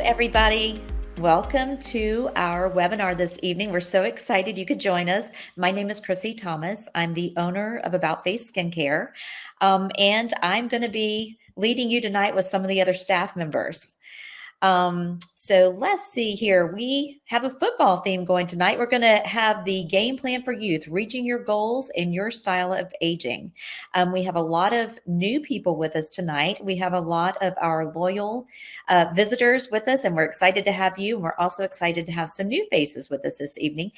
everybody. Welcome to our webinar this evening. We're so excited you could join us. My name is Chrissy Thomas. I'm the owner of About Face Skincare, and I'm going to be leading you tonight with some of the other staff members. So let's see here. We have a football theme going tonight. We're going to have the game plan for youth, reaching your goals in your style of aging. We have a lot of new people with us tonight. We have a lot of our loyal visitors with us, and we're excited to have you. And we're also excited to have some new faces with us this evening.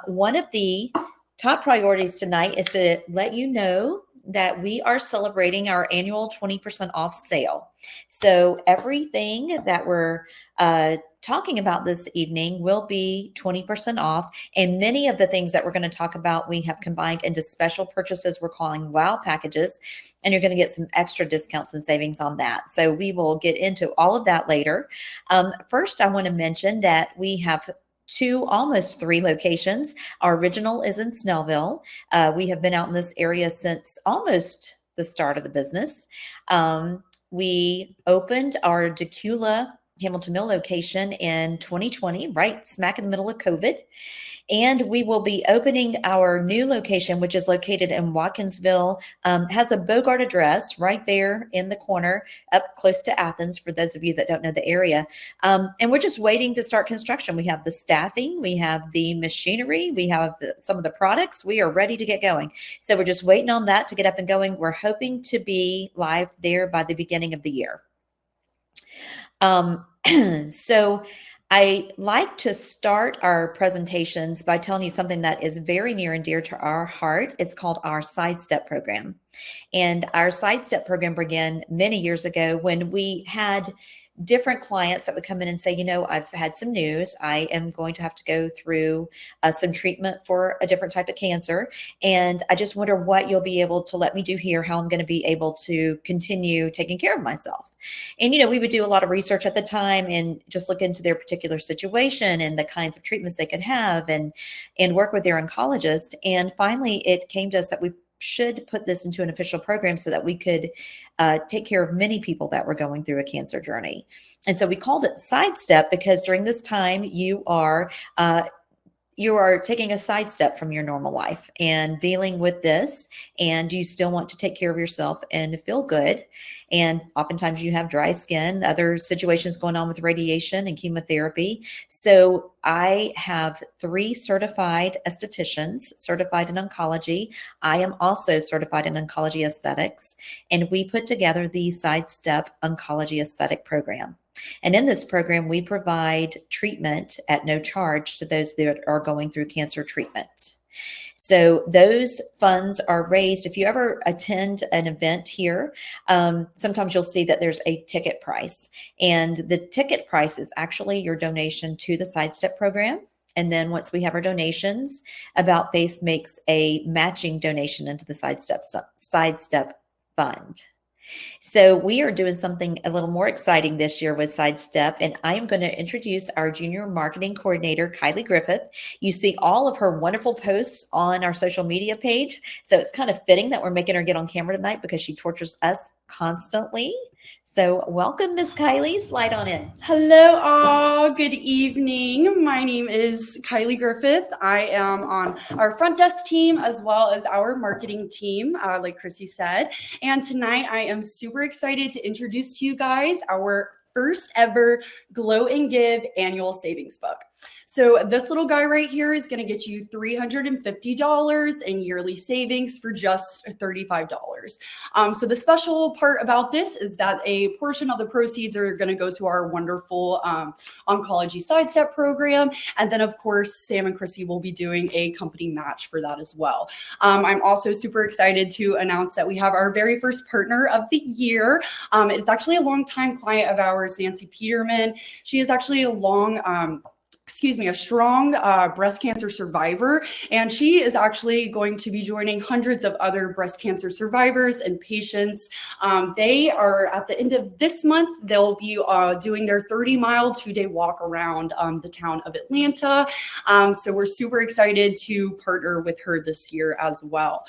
One of the top priorities tonight is to let you know that we are celebrating our annual 20% off sale. So everything that we're talking about this evening will be 20% off. And many of the things that we're going to talk about, we have combined into special purchases we're calling WOW packages. And you're going to get some extra discounts and savings on that. So we will get into all of that later. First, I want to mention that we have almost three locations. Our original is in Snellville. We have been out in this area since almost the start of the business. We opened our Decula Hamilton Mill location in 2020, right smack in the middle of COVID. And we will be opening our new location, which is located in Watkinsville, has a Bogart address right there in the corner, up close to Athens, for those of you that don't know the area. And we're just waiting to start construction. We have the staffing, we have the machinery, we have some of the products. We are ready to get going. So we're just waiting on that to get up and going. We're hoping to be live there by the beginning of the year. So I like to start our presentations by telling you something that is very near and dear to our heart. It's called our Sidestep program. And our Sidestep program began many years ago when we had different clients that would come in and say, you know, I've had some news. I am going to have to go through some treatment for a different type of cancer. And I just wonder what you'll be able to let me do here, how I'm going to be able to continue taking care of myself. And, you know, we would do a lot of research at the time and just look into their particular situation and the kinds of treatments they could have and work with their oncologist. And finally, it came to us that we should put this into an official program so that we could take care of many people that were going through a cancer journey. And so we called it Sidestep because during this time you are taking a sidestep from your normal life and dealing with this, and you still want to take care of yourself and feel good. And oftentimes you have dry skin, other situations going on with radiation and chemotherapy. So I have 3 certified estheticians, certified in oncology. I am also certified in oncology aesthetics, and we put together the Sidestep Oncology Aesthetic Program. And in this program, we provide treatment at no charge to those that are going through cancer treatment. So those funds are raised. If you ever attend an event here, sometimes you'll see that there's a ticket price. And the ticket price is actually your donation to the Sidestep program. And then once we have our donations, About Face makes a matching donation into the Sidestep fund. So we are doing something a little more exciting this year with Sidestep, and I am going to introduce our junior marketing coordinator, Kylie Griffith. You see all of her wonderful posts on our social media page. So it's kind of fitting that we're making her get on camera tonight because she tortures us constantly. So welcome, Miss Kylie. Slide on in. Hello, all. Good evening. My name is Kylie Griffith. I am on our front desk team as well as our marketing team, like Chrissy said. And tonight I am super excited to introduce to you guys our first ever Glow and Give annual savings book. So this little guy right here is going to get you $350 in yearly savings for just $35. So the special part about this is that a portion of the proceeds are going to go to our wonderful oncology Sidestep program. And then, of course, Sam and Chrissy will be doing a company match for that as well. I'm also super excited to announce that we have our very first partner of the year. It's actually a longtime client of ours, Nancy Peterman. She is actually a long a strong breast cancer survivor, and she is actually going to be joining hundreds of other breast cancer survivors and patients. They are, at the end of this month, they'll be doing their 30-mile 2-day walk around the town of Atlanta. So we're super excited to partner with her this year as well.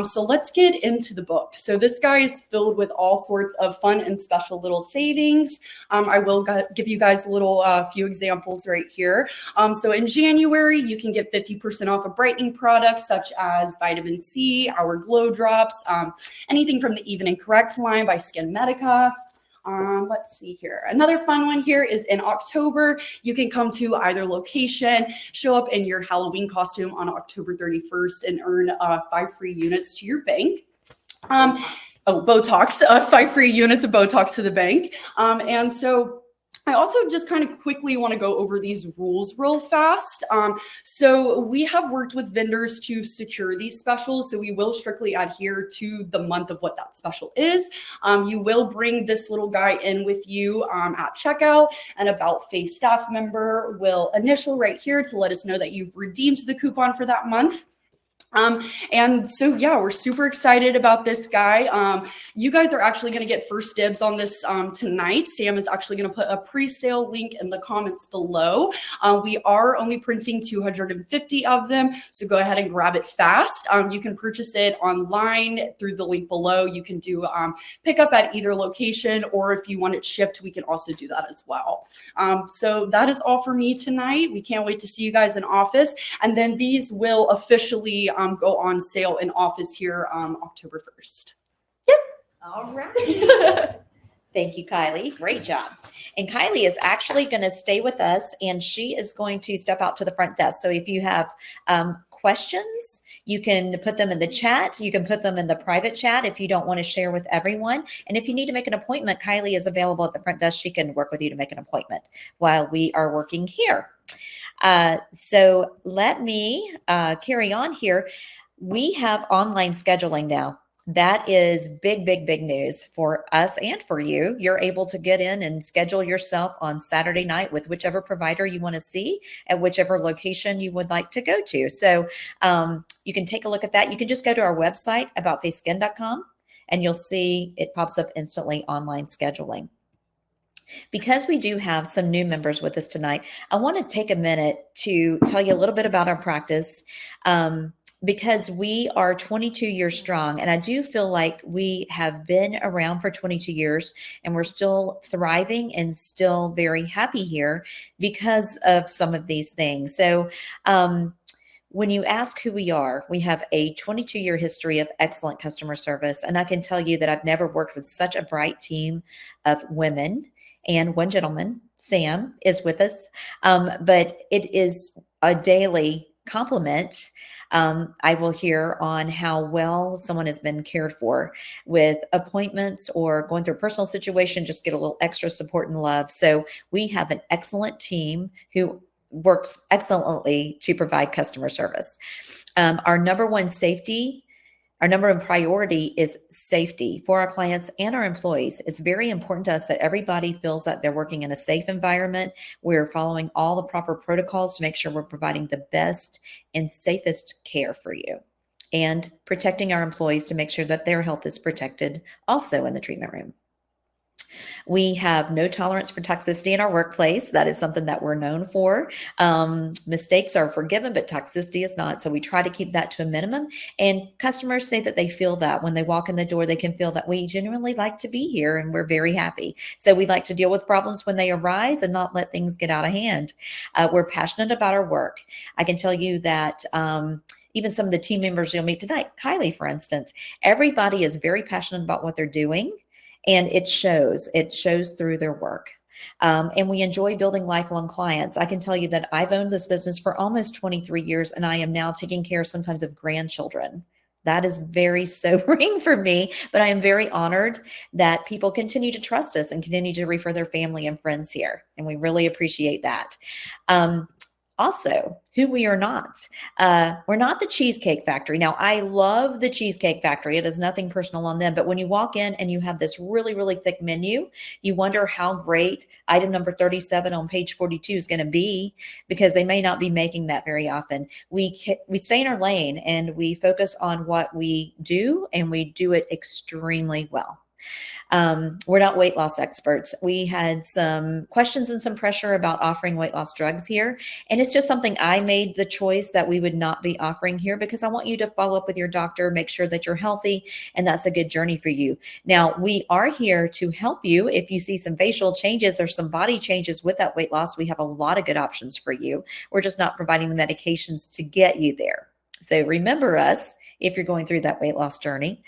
So let's get into the book. So this guy is filled with all sorts of fun and special little savings. I will give you guys a little few examples right here. So in January, you can get 50% off of brightening products such as vitamin C, our glow drops, anything from the Even and Correct line by Skin Medica. Let's see here. Another fun one here is in October, you can come to either location, show up in your Halloween costume on October 31st and earn 5 free units to your bank. Botox, 5 free units of Botox to the bank. And so I also just kind of quickly want to go over these rules real fast. So we have worked with vendors to secure these specials. So we will strictly adhere to the month of what that special is. You will bring this little guy in with you at checkout. An About Face staff member will initial right here to let us know that you've redeemed the coupon for that month. And so, yeah, we're super excited about this guy. You guys are actually going to get first dibs on this tonight. Sam is actually going to put a pre-sale link in the comments below. We are only printing 250 of them, so go ahead and grab it fast. You can purchase it online through the link below. You can do pickup at either location, or if you want it shipped, we can also do that as well. So that is all for me tonight. We can't wait to see you guys in office. And then these will officially go on sale in office here October 1st. Yep. All right. Thank you, Kylie. Great job. And Kylie is actually going to stay with us, and she is going to step out to the front desk. So if you have questions, you can put them in the chat. You can put them in the private chat if you don't want to share with everyone. And if you need to make an appointment, Kylie is available at the front desk. She can work with you to make an appointment while we are working here. So let me carry on here. We have online scheduling now. That is big, big, big news for us and for you. You're able to get in and schedule yourself on Saturday night with whichever provider you want to see at whichever location you would like to go to. So you can take a look at that. You can just go to our website, aboutfaceskin.com, and you'll see it pops up instantly, online scheduling. Because we do have some new members with us tonight, I want to take a minute to tell you a little bit about our practice because we are 22 years strong. And I do feel like we have been around for 22 years and we're still thriving and still very happy here because of some of these things. So when you ask who we are, we have a 22-year history of excellent customer service. And I can tell you that I've never worked with such a bright team of women. And one gentleman, Sam, is with us, but it is a daily compliment. I will hear on how well someone has been cared for with appointments or going through a personal situation, just get a little extra support and love. So we have an excellent team who works excellently to provide customer service. Our number one priority is safety for our clients and our employees. It's very important to us that everybody feels that they're working in a safe environment. We're following all the proper protocols to make sure we're providing the best and safest care for you and protecting our employees to make sure that their health is protected also in the treatment room. We have no tolerance for toxicity in our workplace. That is something that we're known for. Mistakes are forgiven, but toxicity is not. So we try to keep that to a minimum. And customers say that they feel that when they walk in the door, they can feel that we genuinely like to be here and we're very happy. So we like to deal with problems when they arise and not let things get out of hand. We're passionate about our work. I can tell you that even some of the team members you'll meet tonight, Kylie, for instance, everybody is very passionate about what they're doing. And it shows through their work. And we enjoy building lifelong clients. I can tell you that I've owned this business for almost 23 years, and I am now taking care sometimes of grandchildren. That is very sobering for me, but I am very honored that people continue to trust us and continue to refer their family and friends here. And we really appreciate that. Also, who we are not. We're not the Cheesecake Factory. Now, I love the Cheesecake Factory. It is nothing personal on them. But when you walk in and you have this really, really thick menu, you wonder how great item number 37 on page 42 is going to be, because they may not be making that very often. We stay in our lane and we focus on what we do, and we do it extremely well. We're not weight loss experts. We had some questions and some pressure about offering weight loss drugs here. And it's just something I made the choice that we would not be offering here, because I want you to follow up with your doctor, make sure that you're healthy, and that's a good journey for you. Now, we are here to help you. If you see some facial changes or some body changes with that weight loss, we have a lot of good options for you. We're just not providing the medications to get you there. So remember us if you're going through that weight loss journey.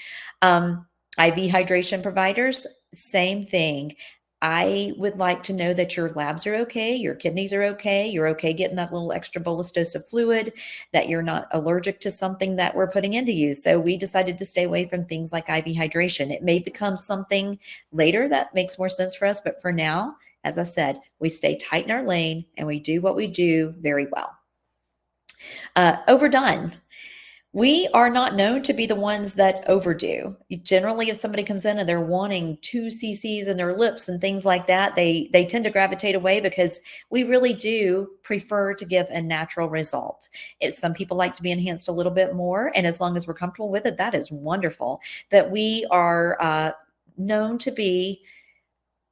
IV hydration providers, same thing. I would like to know that your labs are okay, your kidneys are okay, you're okay getting that little extra bolus dose of fluid, that you're not allergic to something that we're putting into you. So we decided to stay away from things like IV hydration. It may become something later that makes more sense for us, but for now, as I said, we stay tight in our lane and we do what we do very well. Overdone. We are not known to be the ones that overdo. Generally, if somebody comes in and they're wanting 2 cc's in their lips and things like that, they tend to gravitate away, because we really do prefer to give a natural result. If some people like to be enhanced a little bit more, and as long as we're comfortable with it, that is wonderful. But we are known to be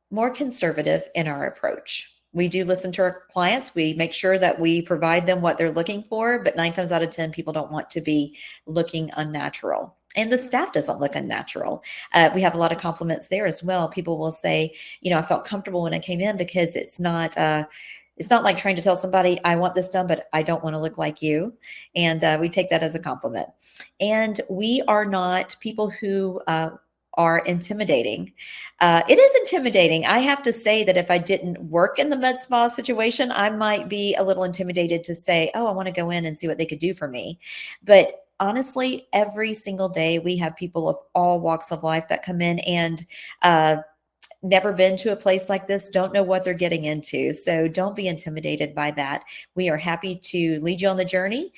more conservative in our approach. We do listen to our clients. We make sure that we provide them what they're looking for, but 9 times out of 10, people don't want to be looking unnatural. And the staff doesn't look unnatural. We have a lot of compliments there as well. People will say, I felt comfortable when I came in, because it's not like trying to tell somebody, I want this done, but I don't want to look like you. And we take that as a compliment. And we are not people who are intimidating. It is intimidating. I have to say that if I didn't work in the med spa situation, I might be a little intimidated to say, oh, I want to go in and see what they could do for me. But honestly, every single day we have people of all walks of life that come in and never been to a place like this, don't know what they're getting into. So don't be intimidated by that. We are happy to lead you on the journey,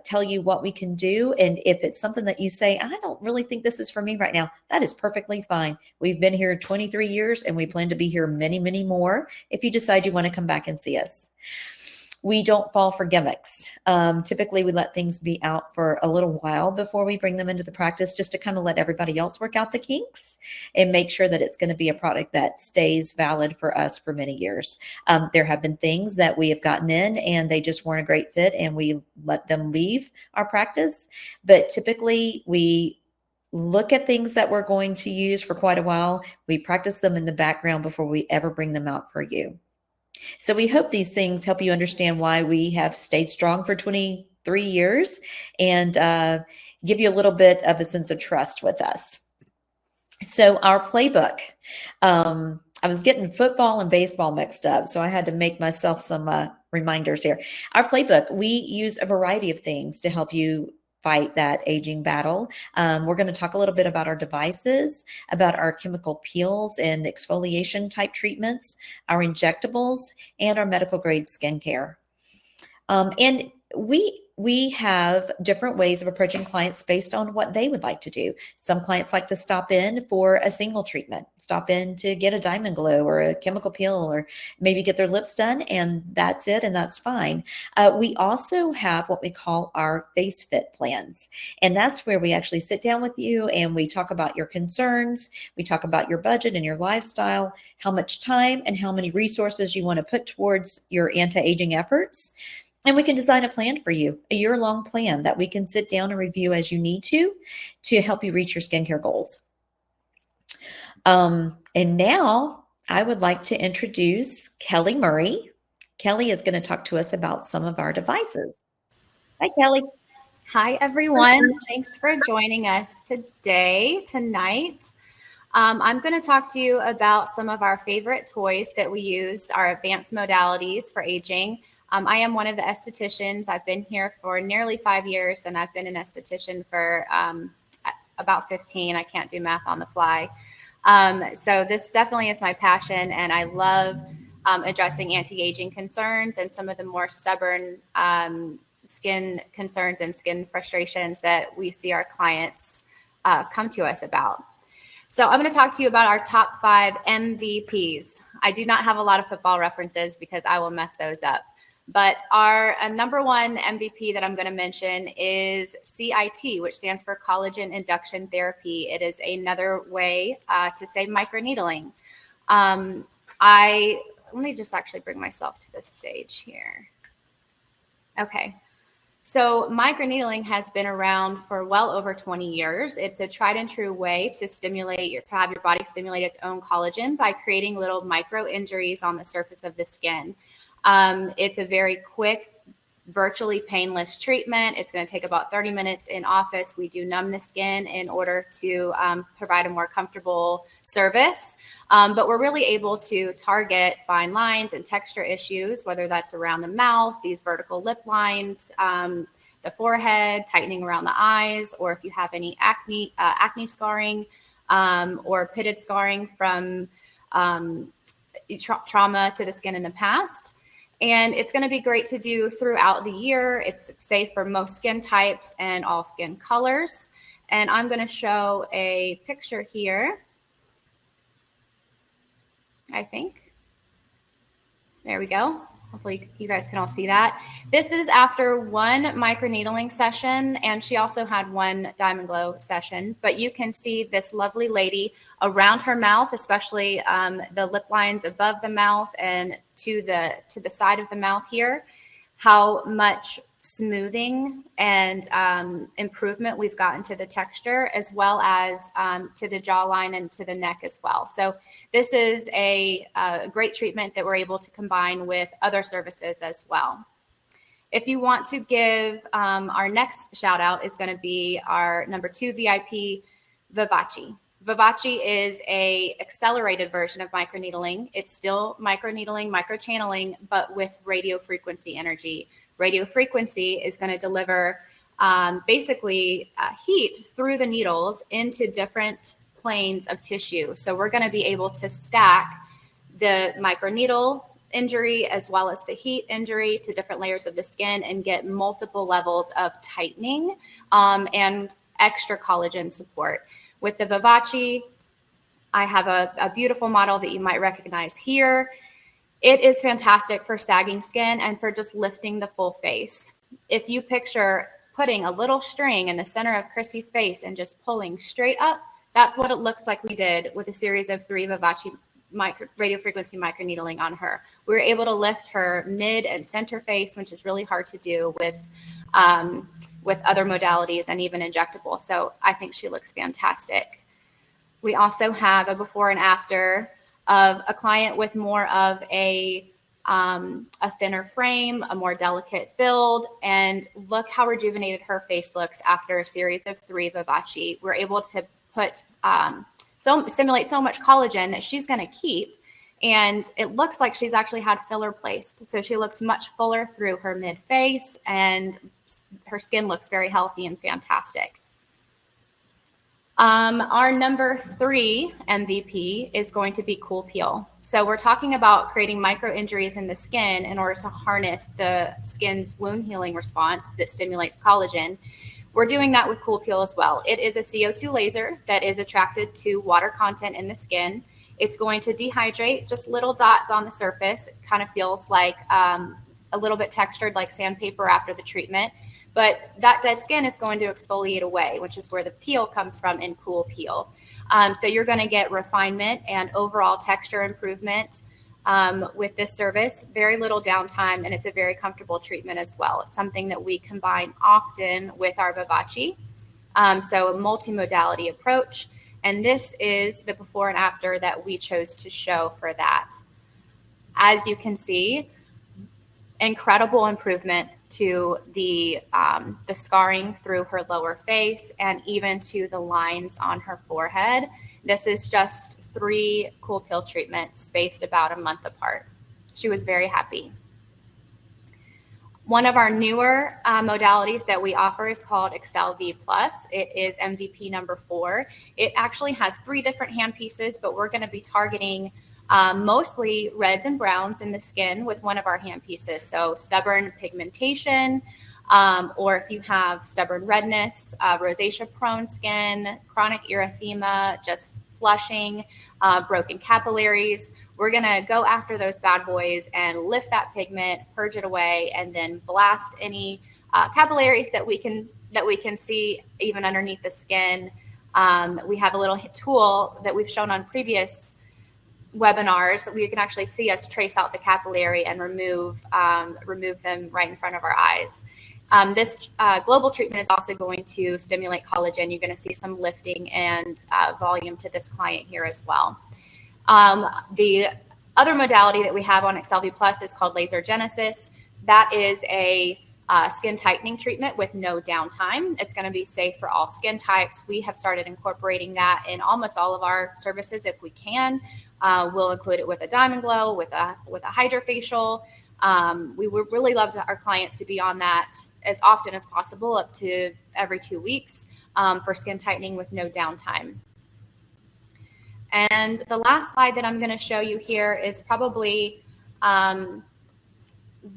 tell you what we can do. And if it's something that you say, I don't really think this is for me right now, that is perfectly fine. We've been here 23 years and we plan to be here many, many more if you decide you want to come back and see us. We don't fall for gimmicks. Typically, we let things be out for a little while before we bring them into the practice, just to kind of let everybody else work out the kinks and make sure that it's going to be a product that stays valid for us for many years. There have been things that we have gotten in and they just weren't a great fit, and we let them leave our practice. But typically, we look at things that we're going to use for quite a while. We practice them in the background before we ever bring them out for you. So we hope these things help you understand why we have stayed strong for 23 years and give you a little bit of a sense of trust with us. So our playbook, I was getting football and baseball mixed up, so I had to make myself some reminders here. Our playbook, we use a variety of things to help you fight that aging battle. We're going to talk a little bit about our devices, about our chemical peels and exfoliation type treatments, our injectables, and our medical grade skincare. And we have different ways of approaching clients based on what they would like to do. Some clients like to stop in for a single treatment, stop in to get a diamond glow or a chemical peel, or maybe get their lips done, and that's it, and that's fine. We also have what we call our face fit plans. And that's where we actually sit down with you and we talk about your concerns. We talk about your budget and your lifestyle, how much time and how many resources you want to put towards your anti-aging efforts. And we can design a plan for you, a year-long plan that we can sit down and review as you need to help you reach your skincare goals. And now I would like to introduce Kelly Murray. Kelly is going to talk to us about some of our devices. Hi, Kelly. Hi, everyone. Thanks for joining us tonight. I'm going to talk to you about some of our favorite toys that we use, our advanced modalities for aging. I am one of the estheticians. I've been here for nearly 5 years, and I've been an esthetician for about 15. I can't do math on the fly. So this definitely is my passion, and I love addressing anti-aging concerns and some of the more stubborn skin concerns and skin frustrations that we see our clients come to us about. So I'm going to talk to you about our top 5 MVPs. I do not have a lot of football references because I will mess those up. But our number 1 MVP that I'm going to mention is CIT, which stands for Collagen Induction Therapy. It is another way to say microneedling. Let me just actually bring myself to this stage here. Okay. So microneedling has been around for well over 20 years. It's a tried and true way to have your body stimulate its own collagen by creating little micro injuries on the surface of the skin. It's a very quick, virtually painless treatment. It's going to take about 30 minutes in office. We do numb the skin in order to provide a more comfortable service. But we're really able to target fine lines and texture issues, whether that's around the mouth, these vertical lip lines, the forehead, tightening around the eyes, or if you have any acne scarring or pitted scarring from trauma to the skin in the past. And it's going to be great to do throughout the year. It's safe for most skin types and all skin colors. And I'm going to show a picture here, I think. There we go. Hopefully you guys can all see that. This is after 1 microneedling session, and she also had 1 Diamond Glow session. But you can see this lovely lady around her mouth, especially the lip lines above the mouth and to the side of the mouth here, how much smoothing and improvement we've gotten to the texture, as well as to the jawline and to the neck as well. So this is a great treatment that we're able to combine with other services as well. If you want to give our next shout out is going to be our number 2 VIP, Vivace. Vivace is a accelerated version of microneedling. It's still microneedling, microchanneling, but with radio frequency energy. Radio frequency is going to deliver basically heat through the needles into different planes of tissue. So we're going to be able to stack the microneedle injury as well as the heat injury to different layers of the skin and get multiple levels of tightening and extra collagen support. With the Vivace, I have a beautiful model that you might recognize here. It is fantastic for sagging skin and for just lifting the full face. If you picture putting a little string in the center of Chrissy's face and just pulling straight up, that's what it looks like we did with a series of 3 Vivace radio frequency microneedling on her. We were able to lift her mid and center face, which is really hard to do with other modalities and even injectable. So I think she looks fantastic. We also have a before and after of a client with more of a thinner frame, a more delicate build, and look how rejuvenated her face looks after a series of 3 Vivace. We're able to put stimulate so much collagen that she's going to keep, and it looks like she's actually had filler placed. So she looks much fuller through her mid face, and her skin looks very healthy and fantastic. Our number 3 MVP is going to be Cool Peel. So we're talking about creating micro injuries in the skin in order to harness the skin's wound healing response that stimulates collagen. We're doing that with Cool Peel as well. It is a CO2 laser that is attracted to water content in the skin. It's going to dehydrate just little dots on the surface. It kind of feels like a little bit textured like sandpaper after the treatment. But that dead skin is going to exfoliate away, which is where the peel comes from in Cool Peel. So you're going to get refinement and overall texture improvement with this service. Very little downtime, and it's a very comfortable treatment as well. It's something that we combine often with our Vivace. So a multimodality approach. And this is the before and after that we chose to show for that. As you can see, incredible improvement to the scarring through her lower face and even to the lines on her forehead. This is just 3 Cool Peel treatments spaced about a month apart. She was very happy. One of our newer modalities that we offer is called Excel V+. It is MVP number 4. It actually has 3 different hand pieces, but we're going to be targeting mostly reds and browns in the skin with one of our hand pieces. So stubborn pigmentation, or if you have stubborn redness, rosacea-prone skin, chronic erythema, just flushing, broken capillaries, we're going to go after those bad boys and lift that pigment, purge it away, and then blast any capillaries that we can see even underneath the skin. We have a little tool that we've shown on previous webinars that we can actually see us trace out the capillary and remove them right in front of our eyes. This global treatment is also going to stimulate collagen. You're going to see some lifting and volume to this client here as well. The other modality that we have on Excelvi Plus is called Laser Genesis. That is a skin tightening treatment with no downtime. It's going to be safe for all skin types. We have started incorporating that in almost all of our services if we can. We'll include it with a diamond glow, with a hydrofacial. We would really love our clients to be on that as often as possible, up to every 2 weeks, for skin tightening with no downtime. And the last slide that I'm going to show you here is probably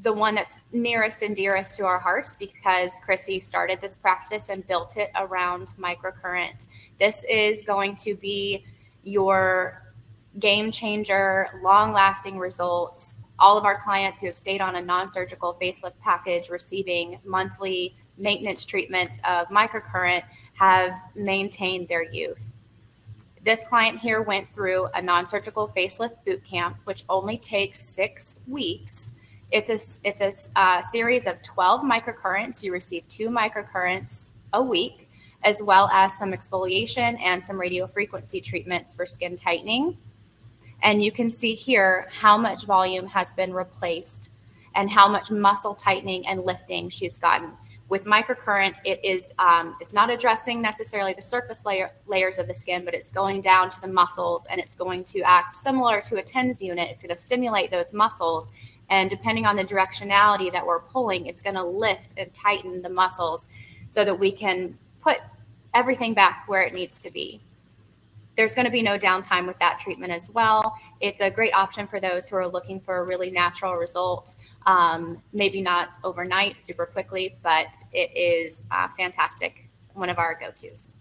the one that's nearest and dearest to our hearts, because Chrissy started this practice and built it around microcurrent. This is going to be your game changer, long-lasting results. All of our clients who have stayed on a non-surgical facelift package receiving monthly maintenance treatments of microcurrent have maintained their youth. This client here went through a non-surgical facelift boot camp, which only takes 6 weeks. It's a series of 12 microcurrents. You receive 2 microcurrents a week, as well as some exfoliation and some radiofrequency treatments for skin tightening. And you can see here how much volume has been replaced and how much muscle tightening and lifting she's gotten. With microcurrent, it's not addressing necessarily the surface layers of the skin, but it's going down to the muscles, and it's going to act similar to a TENS unit. It's going to stimulate those muscles, and depending on the directionality that we're pulling, it's going to lift and tighten the muscles so that we can put everything back where it needs to be. There's going to be no downtime with that treatment as well. It's a great option for those who are looking for a really natural result. Maybe not overnight, super quickly, but it is fantastic. One of our go-tos.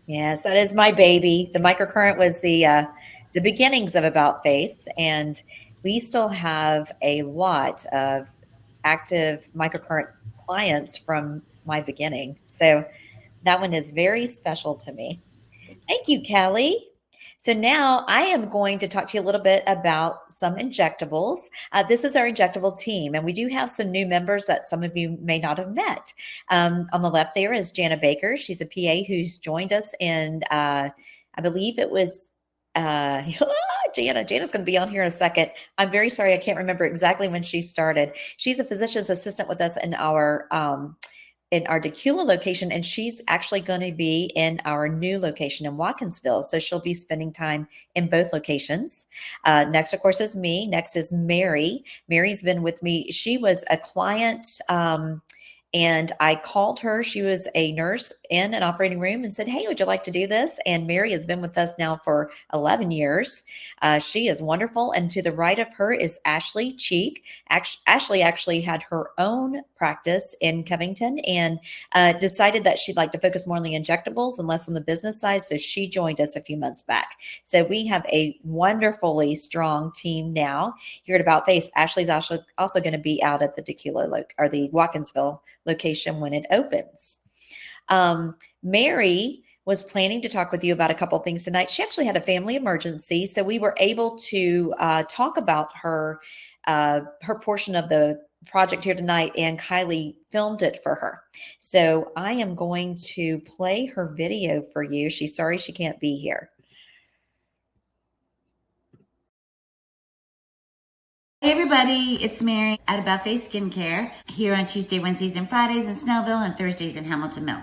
Yes, that is my baby. The microcurrent was the beginnings of About Face, and we still have a lot of active microcurrent clients from my beginning. So that one is very special to me. Thank you, Kelly. So now I am going to talk to you a little bit about some injectables. This is our injectable team, and we do have some new members that some of you may not have met. On the left there is Jana Baker. She's a PA who's joined us in, I believe it was, Jana's going to be on here in a second. I'm very sorry. I can't remember exactly when she started. She's a physician's assistant with us in our Decula location, and she's actually going to be in our new location in Watkinsville. So she'll be spending time in both locations. Next, of course, is me. Next is Mary. Mary's been with me. She was a client, and I called her. She was a nurse in an operating room and said, "Hey, would you like to do this?" And Mary has been with us now for 11 years. She is wonderful. And to the right of her is Ashley Cheek. Ashley actually had her own practice in Covington and decided that she'd like to focus more on the injectables and less on the business side. So she joined us a few months back. So we have a wonderfully strong team now here at About Face. Ashley's also going to be out at the Decula or the Watkinsville location when it opens. Mary was planning to talk with you about a couple of things tonight. She actually had a family emergency, so we were able to talk about her portion of the project here tonight, and Kylie filmed it for her. So I am going to play her video for you. She's sorry she can't be here. Hey everybody, it's Mary at About Face Skincare here on Tuesday, Wednesdays, and Fridays in Snellville and Thursdays in Hamilton Mill.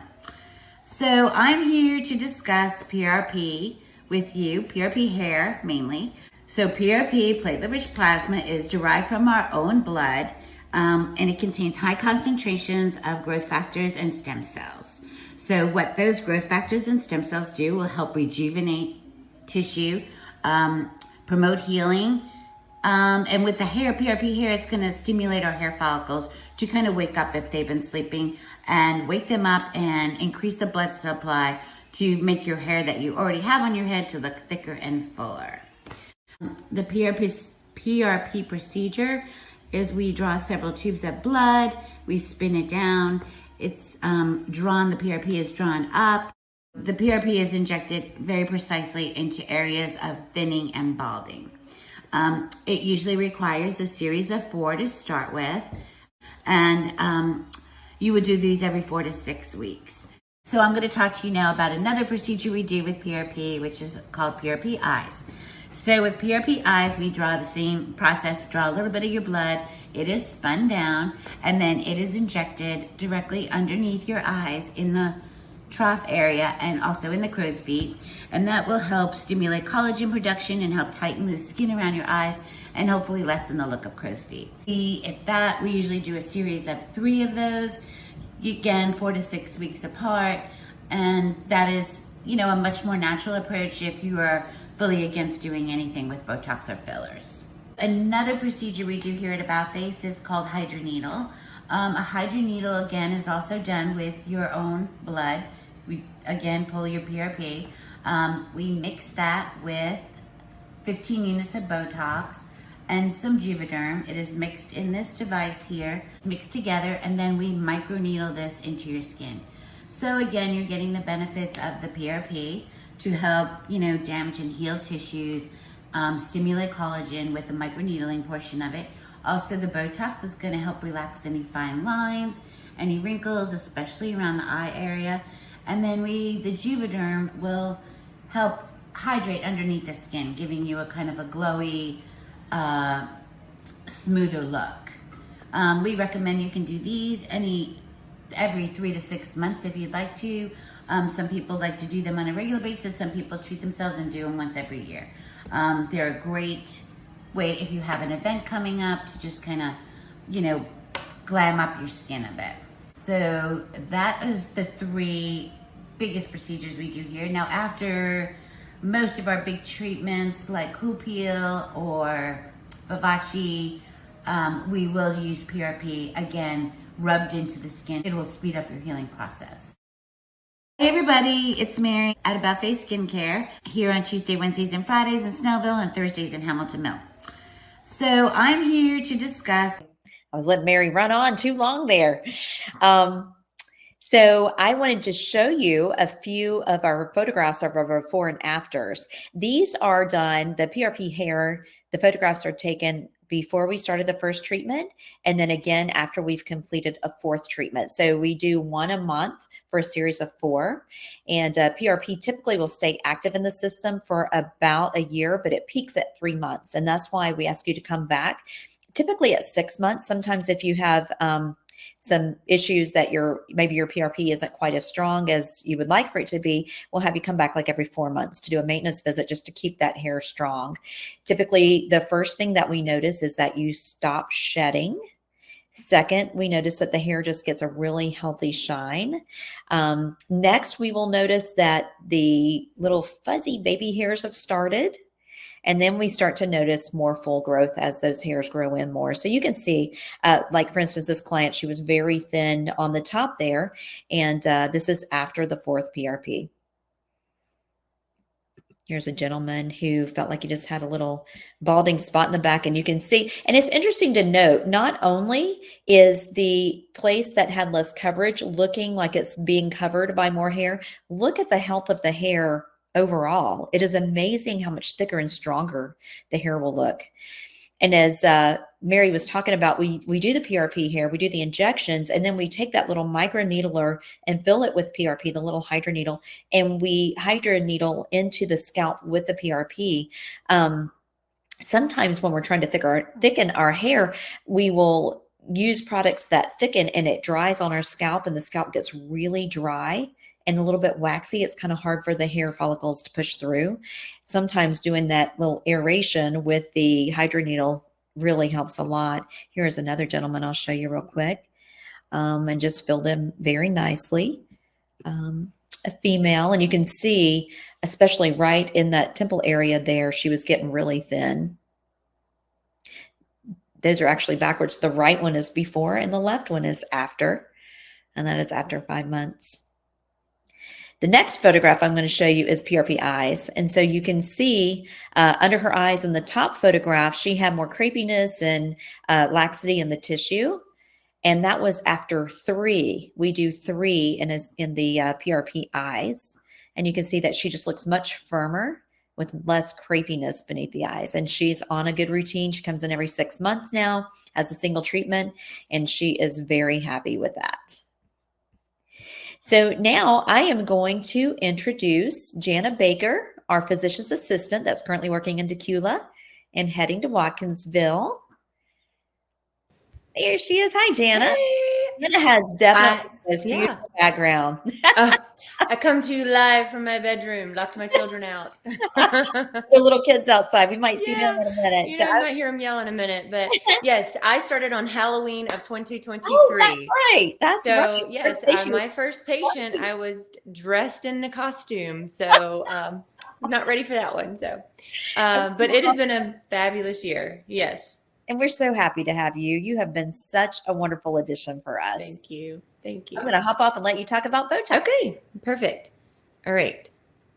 So I'm here to discuss PRP with you, PRP hair mainly. So PRP, platelet-rich plasma, is derived from our own blood, and it contains high concentrations of growth factors and stem cells. So what those growth factors and stem cells do will help rejuvenate tissue, promote healing. And with the hair, PRP hair, it's going to stimulate our hair follicles to kind of wake up if they've been sleeping, and wake them up and increase the blood supply to make your hair that you already have on your head to look thicker and fuller. The PRP procedure is we draw several tubes of blood, we spin it down, it's drawn, the PRP is drawn up. The PRP is injected very precisely into areas of thinning and balding. It usually requires a series of 4 to start with, and you would do these every 4 to 6 weeks. So I'm going to talk to you now about another procedure we do with PRP, which is called PRP eyes. So with PRP eyes, we draw the same process, draw a little bit of your blood, it is spun down, and then it is injected directly underneath your eyes in the trough area and also in the crow's feet. And that will help stimulate collagen production and help tighten loose skin around your eyes and hopefully lessen the look of crow's feet. We usually do a series of 3 of those, again, 4 to 6 weeks apart. And that is, a much more natural approach if you are fully against doing anything with Botox or fillers. Another procedure we do here at About Face is called hydroneedle. A hydroneedle, again, is also done with your own blood. We, again, pull your PRP. We mix that with 15 units of Botox and some Juvederm. It is mixed in this device here, mixed together, and then we microneedle this into your skin. So again, you're getting the benefits of the PRP to help, damage and heal tissues, stimulate collagen with the microneedling portion of it. Also, the Botox is going to help relax any fine lines, any wrinkles, especially around the eye area. And then the Juvederm will help hydrate underneath the skin, giving you a kind of a glowy, smoother look. We recommend you can do these every 3 to 6 months if you'd like to. Some people like to do them on a regular basis. Some people treat themselves and do them once every year. They're a great way if you have an event coming up to just kind of, glam up your skin a bit. So that is the 3 biggest procedures we do here. Now, after most of our big treatments like Cool Peel or Vivace, we will use PRP, again, rubbed into the skin. It will speed up your healing process. Hey everybody, it's Mary at About Face Skincare, here on Tuesday, Wednesdays, and Fridays in Snellville and Thursdays in Hamilton Mill. So I'm here to discuss. I was letting Mary run on too long there. So I wanted to show you a few of our photographs of our before and afters. These are done, the PRP hair, the photographs are taken before we started the first treatment, and then again after we've completed a 4th treatment. So we do 1 a month for a series of 4. And PRP typically will stay active in the system for about a year, but it peaks at 3 months. And that's why we ask you to come back typically at 6 months. Sometimes if you have some issues that maybe your PRP isn't quite as strong as you would like for it to be, we'll have you come back like every 4 months to do a maintenance visit just to keep that hair strong. Typically, the first thing that we notice is that you stop shedding. Second, we notice that the hair just gets a really healthy shine. Next, we will notice that the little fuzzy baby hairs have started. And then we start to notice more full growth as those hairs grow in more. So you can see, like for instance, this client, she was very thin on the top there. And this is after the 4th PRP. Here's a gentleman who felt like he just had a little balding spot in the back, and you can see, and it's interesting to note, not only is the place that had less coverage looking like it's being covered by more hair, look at the health of the hair overall. It is amazing how much thicker and stronger the hair will look. And as Mary was talking about, we do the PRP hair, we do the injections, and then we take that little microneedler and fill it with PRP, the little hydroneedle, and we hydroneedle into the scalp with the PRP. Sometimes when we're trying to thicken our hair, we will use products that thicken and it dries on our scalp and the scalp gets really dry and a little bit waxy. It's kind of hard for the hair follicles to push through. Sometimes doing that little aeration with the hydroneedle really helps a lot. Here's another gentleman I'll show you real quick. And just filled him very nicely. a female, and you can see, especially right in that temple area there, she was getting really thin. Those are actually backwards. The right one is before and the left one is after, and that is after 5 months. The next photograph I'm going to show you is PRP eyes. And so you can see under her eyes in the top photograph, she had more crepiness and laxity in the tissue. And that was after 3. We do 3 in the PRP eyes. And you can see that she just looks much firmer with less crepiness beneath the eyes. And she's on a good routine. She comes in every 6 months now as a single treatment, and she is very happy with that. So now I am going to introduce Jana Baker, our physician's assistant that's currently working in Decula and heading to Watkinsville. There she is. Hi, Jana. Hey. Jana has definitely this Yeah. beautiful background. I come to you live from my bedroom, locked my children out. The little kids outside. We might see them in a minute. You So know, I might hear them yell in a minute, but yes, I started on Halloween of 2023. oh, that's right. That's So right. yes, First patient. my first patient, I was dressed in a costume, so not ready for that one. So, but it has been a fabulous year. Yes. And we're so happy to have you. You have been such a wonderful addition for us. Thank you. Thank you. I'm going to hop off and let you talk about Botox. Okay, perfect. All right.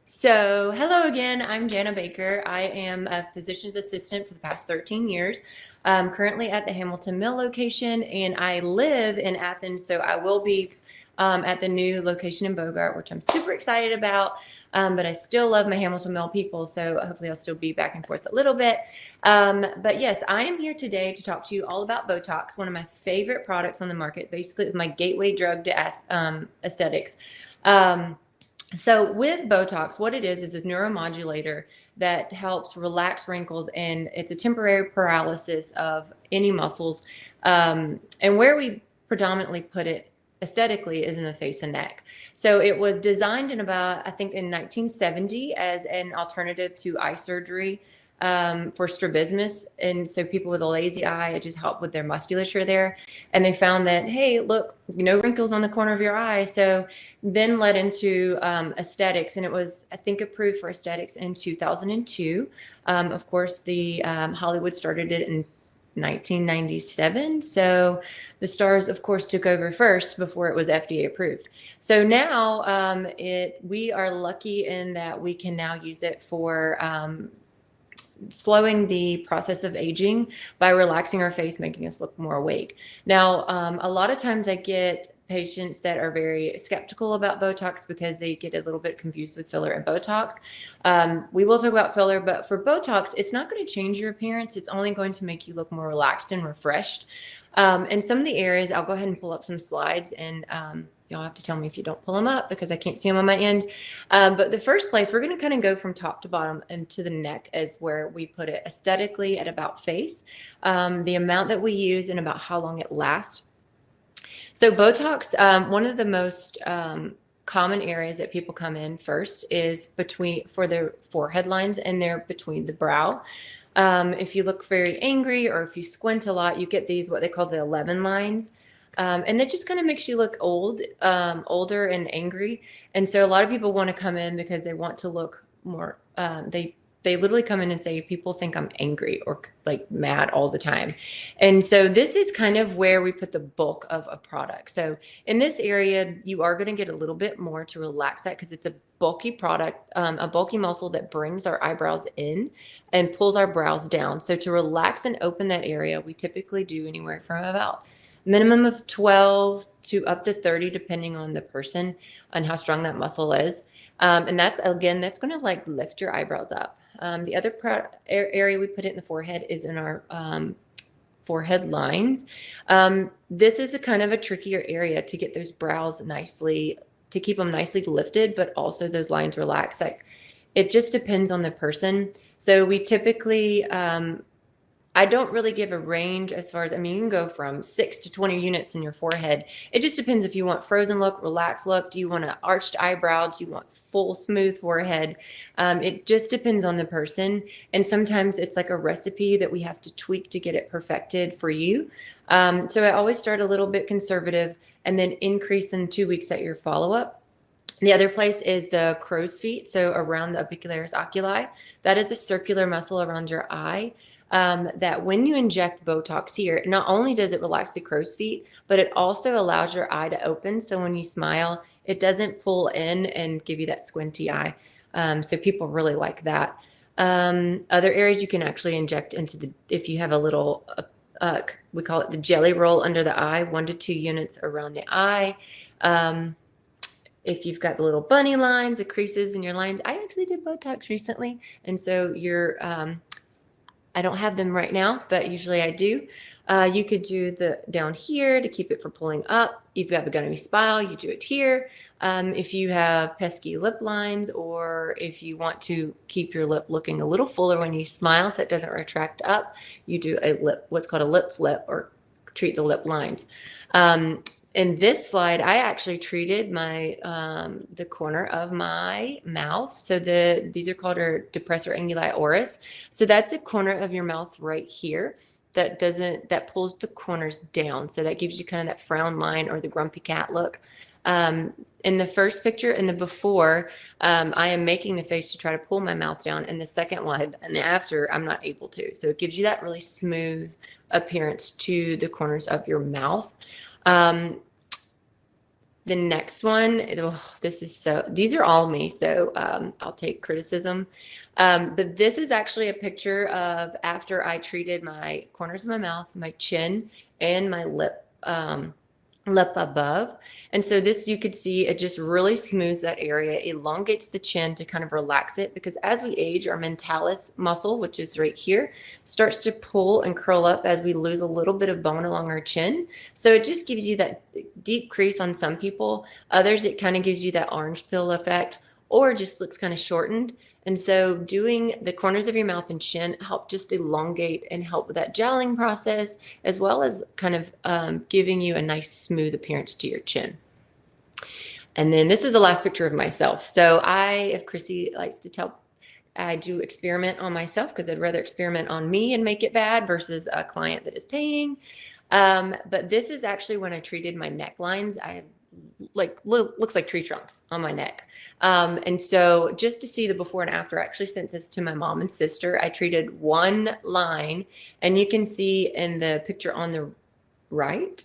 So, hello again. I'm Jana Baker. I am a physician's assistant for the past 13 years. Currently at the Hamilton Mill location, and I live in Athens, so I will be at the new location in Bogart, which I'm super excited about. But I still love my Hamilton Mill people, so hopefully I'll still be back and forth a little bit. But yes, I am here today to talk to you all about Botox, one of my favorite products on the market. Basically, it's my gateway drug to aesthetics. So with Botox, what it is a neuromodulator that helps relax wrinkles, and it's a temporary paralysis of any muscles. And where we predominantly put it aesthetically is in the face and neck. So it was designed I think in 1970 as an alternative to eye surgery for strabismus. And so people with a lazy eye, it just helped with their musculature there. And they found that, hey, look, no wrinkles on the corner of your eye. So then led into aesthetics. And it was, I think, approved for aesthetics in 2002. Of course, the Hollywood started it in 1997. So the stars, of course, took over first before it was FDA approved. So now we are lucky in that we can now use it for slowing the process of aging by relaxing our face, making us look more awake. Now, a lot of times I get patients that are very skeptical about Botox because they get a little bit confused with filler and Botox. We will talk about filler, but for Botox, it's not going to change your appearance. It's only going to make you look more relaxed and refreshed. And some of the areas, I'll go ahead and pull up some slides, and y'all have to tell me if you don't pull them up because I can't see them on my end. But the first place, we're going to kind of go from top to bottom and to the neck is where we put it aesthetically at about face, the amount that we use and about how long it lasts. So Botox, one of the most common areas that people come in first is for their forehead lines, and they're between the brow. If you look very angry or if you squint a lot, you get these, what they call the 11 lines. And it just kind of makes you look older and angry. And so a lot of people want to come in because they want to look more, they literally come in and say, people think I'm angry or like mad all the time. And so this is kind of where we put the bulk of a product. So in this area, you are going to get a little bit more to relax that because it's a bulky product, a bulky muscle that brings our eyebrows in and pulls our brows down. So to relax and open that area, we typically do anywhere from about minimum of 12 to up to 30, depending on the person and how strong that muscle is. And that's going to like lift your eyebrows up. The other area we put it in the forehead is in our forehead lines. This is a kind of a trickier area to get those brows to keep them nicely lifted, but also those lines relaxed. Like it just depends on the person. So we typically, I don't really give a range as far as, you can go from 6 to 20 units in your forehead. It just depends if you want frozen look, relaxed look. Do you want an arched eyebrow? Do you want full smooth forehead? It just depends on the person. And sometimes it's like a recipe that we have to tweak to get it perfected for you. So I always start a little bit conservative and then increase in 2 weeks at your follow-up. The other place is the crow's feet. So around the orbicularis oculi, that is a circular muscle around your eye. That when you inject Botox here, not only does it relax the crow's feet, but it also allows your eye to open. So when you smile, it doesn't pull in and give you that squinty eye. So people really like that. Other areas you can actually inject into if you have a little, we call it the jelly roll under the eye, 1 to 2 units around the eye. If you've got the little bunny lines, the creases in your lines, I actually did Botox recently. And so I don't have them right now, but usually I do. You could do the down here to keep it from pulling up. If you have a gummy smile, you do it here. If you have pesky lip lines, or if you want to keep your lip looking a little fuller when you smile so it doesn't retract up, you do what's called a lip flip, or treat the lip lines. In this slide, I actually treated the corner of my mouth. So these are called our depressor anguli oris. So that's a corner of your mouth right here that pulls the corners down. So that gives you kind of that frown line or the grumpy cat look. In the first picture and the before, I am making the face to try to pull my mouth down. And the second one and the after, I'm not able to. So it gives you that really smooth appearance to the corners of your mouth. The next one, these are all me, so I'll take criticism. But this is actually a picture of after I treated my corners of my mouth, my chin, and my lip above. And so this, you could see it just really smooths that area, elongates the chin to kind of relax it, because as we age, our mentalis muscle, which is right here, starts to pull and curl up as we lose a little bit of bone along our chin. So it just gives you that deep crease on some people. Others, it kind of gives you that orange peel effect, or just looks kind of shortened. And so doing the corners of your mouth and chin help just elongate and help with that jowling process, as well as kind of giving you a nice smooth appearance to your chin. And then this is the last picture of myself. So if Chrissy likes to tell, I do experiment on myself, because I'd rather experiment on me and make it bad versus a client that is paying. But this is actually when I treated my necklines. I looks like tree trunks on my neck. And so just to see the before and after, I actually sent this to my mom and sister. I treated one line, and you can see in the picture on the right,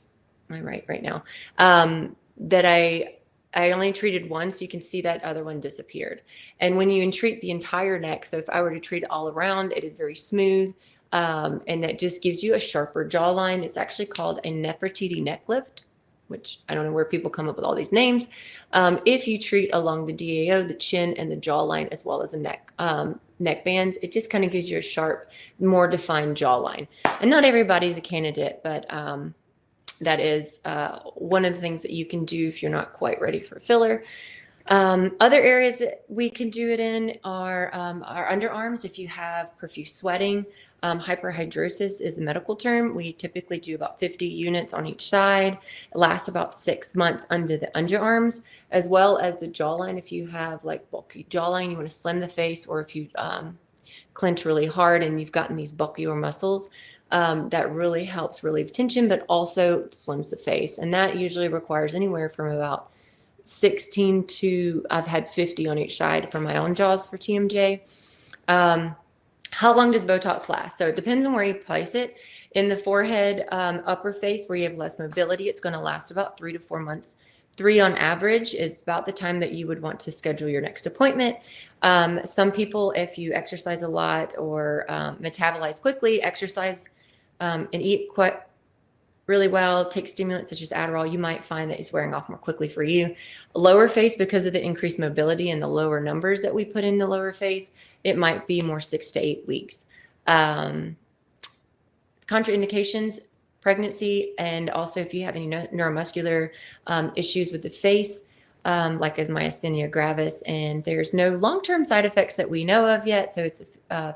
right now, that I only treated one, so you can see that other one disappeared. And when you treat the entire neck, so if I were to treat all around, it is very smooth. And that just gives you a sharper jawline. It's actually called a Nefertiti neck lift, which I don't know where people come up with all these names. If you treat along the DAO, the chin, and the jawline, as well as the neck bands, it just kind of gives you a sharp, more defined jawline. And not everybody's a candidate, but that is one of the things that you can do if you're not quite ready for filler. Other areas that we can do it in are our underarms. If you have profuse sweating, hyperhidrosis is the medical term. We typically do about 50 units on each side. It lasts about 6 months under the underarms, as well as the jawline. If you have like bulky jawline, you want to slim the face, or if you clench really hard and you've gotten these bulkier muscles, that really helps relieve tension, but also slims the face. And that usually requires anywhere from about 16 to, I've had 50 on each side for my own jaws for TMJ. How long does Botox last? So it depends on where you place it. In the forehead, upper face, where you have less mobility, it's going to last about 3 to 4 months. 3 on average is about the time that you would want to schedule your next appointment. Some people, if you exercise a lot or metabolize quickly, exercise and eat quite really well, take stimulants such as Adderall, you might find that it's wearing off more quickly for you. Lower face, because of the increased mobility and the lower numbers that we put in the lower face, it might be more 6 to 8 weeks. Contraindications, pregnancy, and also if you have any neuromuscular issues with the face, like as myasthenia gravis, and there's no long-term side effects that we know of yet, so it's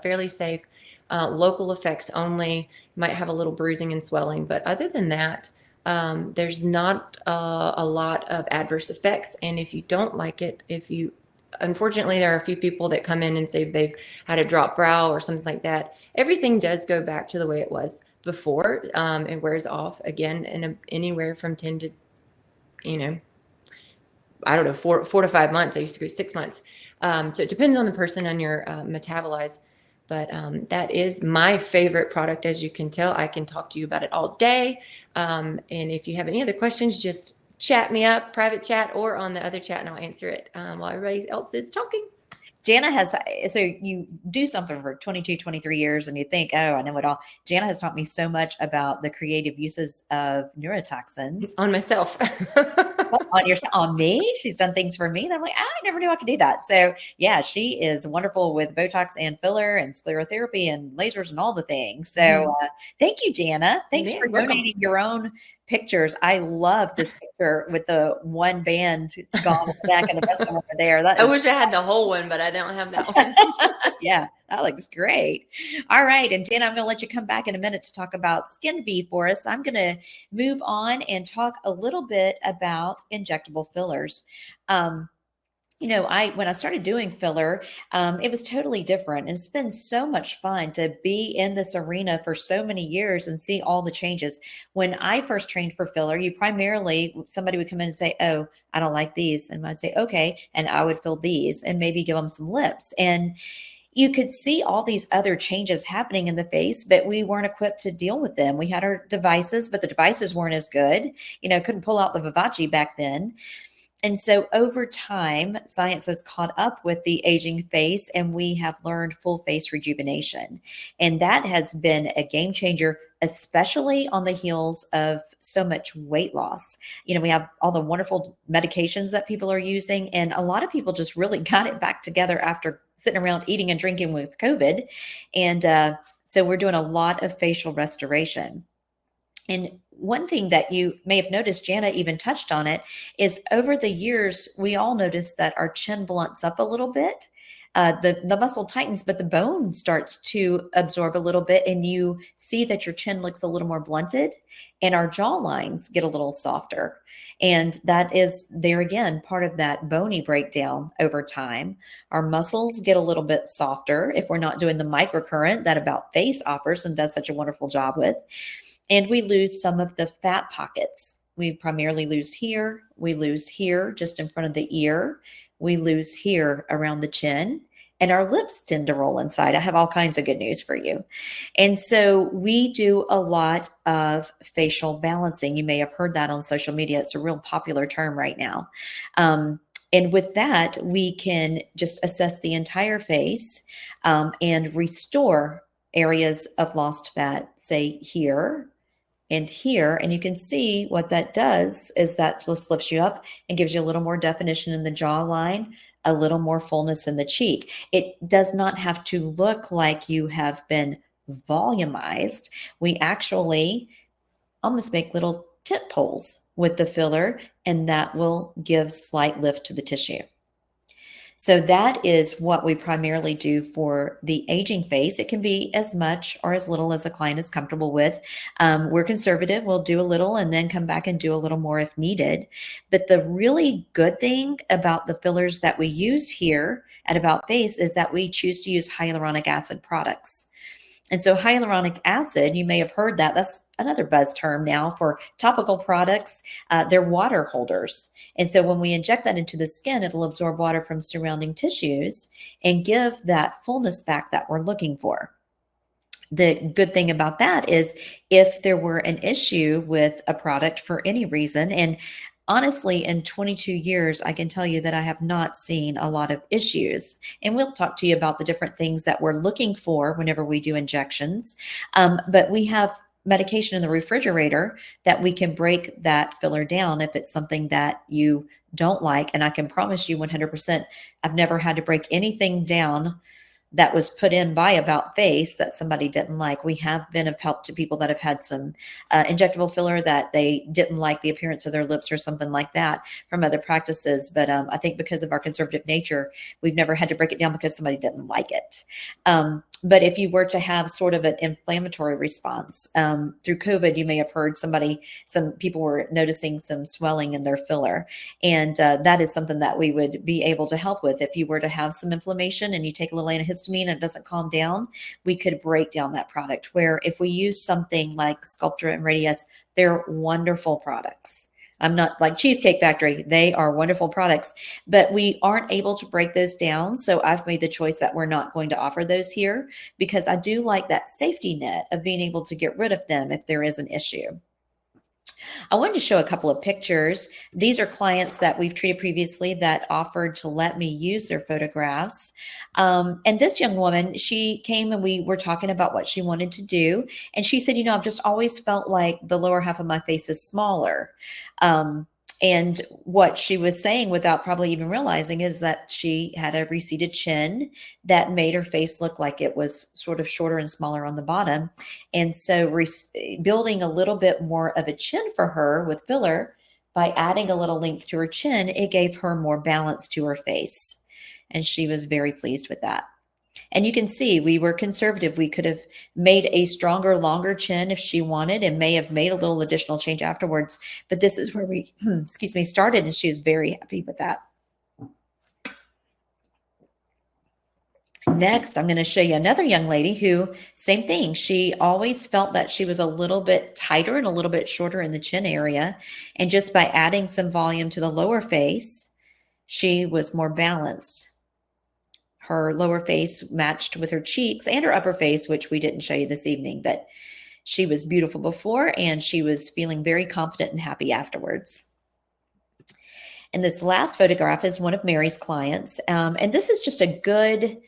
fairly safe. Local effects only. Might have a little bruising and swelling, but other than that, there's not a lot of adverse effects. And if you don't like it, unfortunately, there are a few people that come in and say they've had a drop brow or something like that. Everything does go back to the way it was before, and wears off again in anywhere from 10 to, I don't know, 4 to 5 months. I used to go 6 months. So it depends on the person on your metabolize. But that is my favorite product, as you can tell. I can talk to you about it all day. And if you have any other questions, just chat me up, private chat, or on the other chat, and I'll answer it while everybody else is talking. Jana has, so you do something for 22, 23 years and you think, oh, I know it all. Jana has taught me so much about the creative uses of neurotoxins. On myself. On me. She's done things for me that I'm like, I never knew I could do that. So yeah, she is wonderful with Botox and filler and sclerotherapy and lasers and all the things. So thank you, Jana. Thanks for donating your own pictures. I love this picture with the one band gone back and the rest of them over there. I wish I had the whole one, but I don't have that one. Yeah, that looks great. All right. And Jana, I'm going to let you come back in a minute to talk about Skin V for us. I'm going to move on and talk a little bit about injectable fillers. When I started doing filler, it was totally different. And it's been so much fun to be in this arena for so many years and see all the changes. When I first trained for filler, somebody would come in and say, oh, I don't like these. And I'd say, okay. And I would fill these and maybe give them some lips. And you could see all these other changes happening in the face, but we weren't equipped to deal with them. We had our devices, but the devices weren't as good. Couldn't pull out the Vivace back then. And so over time, science has caught up with the aging face, and we have learned full face rejuvenation. And that has been a game changer, especially on the heels of so much weight loss. We have all the wonderful medications that people are using, and a lot of people just really got it back together after sitting around eating and drinking with COVID. And so we're doing a lot of facial restoration. And one thing that you may have noticed, Jana even touched on it, is over the years, we all noticed that our chin blunts up a little bit. The muscle tightens, but the bone starts to absorb a little bit, and you see that your chin looks a little more blunted, and our jaw lines get a little softer. And that is, there again, part of that bony breakdown over time. Our muscles get a little bit softer if we're not doing the microcurrent that About Face offers and does such a wonderful job with. And we lose some of the fat pockets. We primarily lose here. We lose here just in front of the ear. We lose here around the chin. And our lips tend to roll inside. I have all kinds of good news for you. And so we do a lot of facial balancing. You may have heard that on social media. It's a real popular term right now. And with that, we can just assess the entire face and restore areas of lost fat, say here and here. And you can see what that does is that just lifts you up and gives you a little more definition in the jawline, a little more fullness in the cheek. It does not have to look like you have been volumized. We actually almost make little tip holes with the filler, and that will give slight lift to the tissue. So that is what we primarily do for the aging face. It can be as much or as little as a client is comfortable with. We're conservative. We'll do a little and then come back and do a little more if needed. But the really good thing about the fillers that we use here at About Face is that we choose to use hyaluronic acid products. And so hyaluronic acid, you may have heard that. That's another buzz term now for topical products. They're water holders. And so when we inject that into the skin, it'll absorb water from surrounding tissues and give that fullness back that we're looking for. The good thing about that is if there were an issue with a product for any reason, and honestly, in 22 years, I can tell you that I have not seen a lot of issues. And we'll talk to you about the different things that we're looking for whenever we do injections. But we have medication in the refrigerator that we can break that filler down if it's something that you don't like. And I can promise you 100%, I've never had to break anything down that was put in by About Face that somebody didn't like. We have been of help to people that have had some injectable filler that they didn't like the appearance of their lips or something like that from other practices. But I think because of our conservative nature, we've never had to break it down because somebody didn't like it. But if you were to have sort of an inflammatory response through COVID, you may have heard some people were noticing some swelling in their filler. And that is something that we would be able to help with. If you were to have some inflammation and you take a little antihistamine and it doesn't calm down, we could break down that product. Where if we use something like Sculptra and Radius, they're wonderful products. I'm not like Cheesecake Factory. They are wonderful products, but we aren't able to break those down. So I've made the choice that we're not going to offer those here because I do like that safety net of being able to get rid of them if there is an issue. I wanted to show a couple of pictures. These are clients that we've treated previously that offered to let me use their photographs. And this young woman, she came and we were talking about what she wanted to do. And she said, I've just always felt like the lower half of my face is smaller. And what she was saying without probably even realizing is that she had a receded chin that made her face look like it was sort of shorter and smaller on the bottom. And so building a little bit more of a chin for her with filler by adding a little length to her chin, it gave her more balance to her face. And she was very pleased with that. And you can see we were conservative. We could have made a stronger, longer chin if she wanted and may have made a little additional change afterwards. But this is where we, started, and she was very happy with that. Next, I'm going to show you another young lady who, same thing. She always felt that she was a little bit tighter and a little bit shorter in the chin area. And just by adding some volume to the lower face, she was more balanced. Her lower face matched with her cheeks and her upper face, which we didn't show you this evening, but she was beautiful before and she was feeling very confident and happy afterwards. And this last photograph is one of Mary's clients. And this is just a good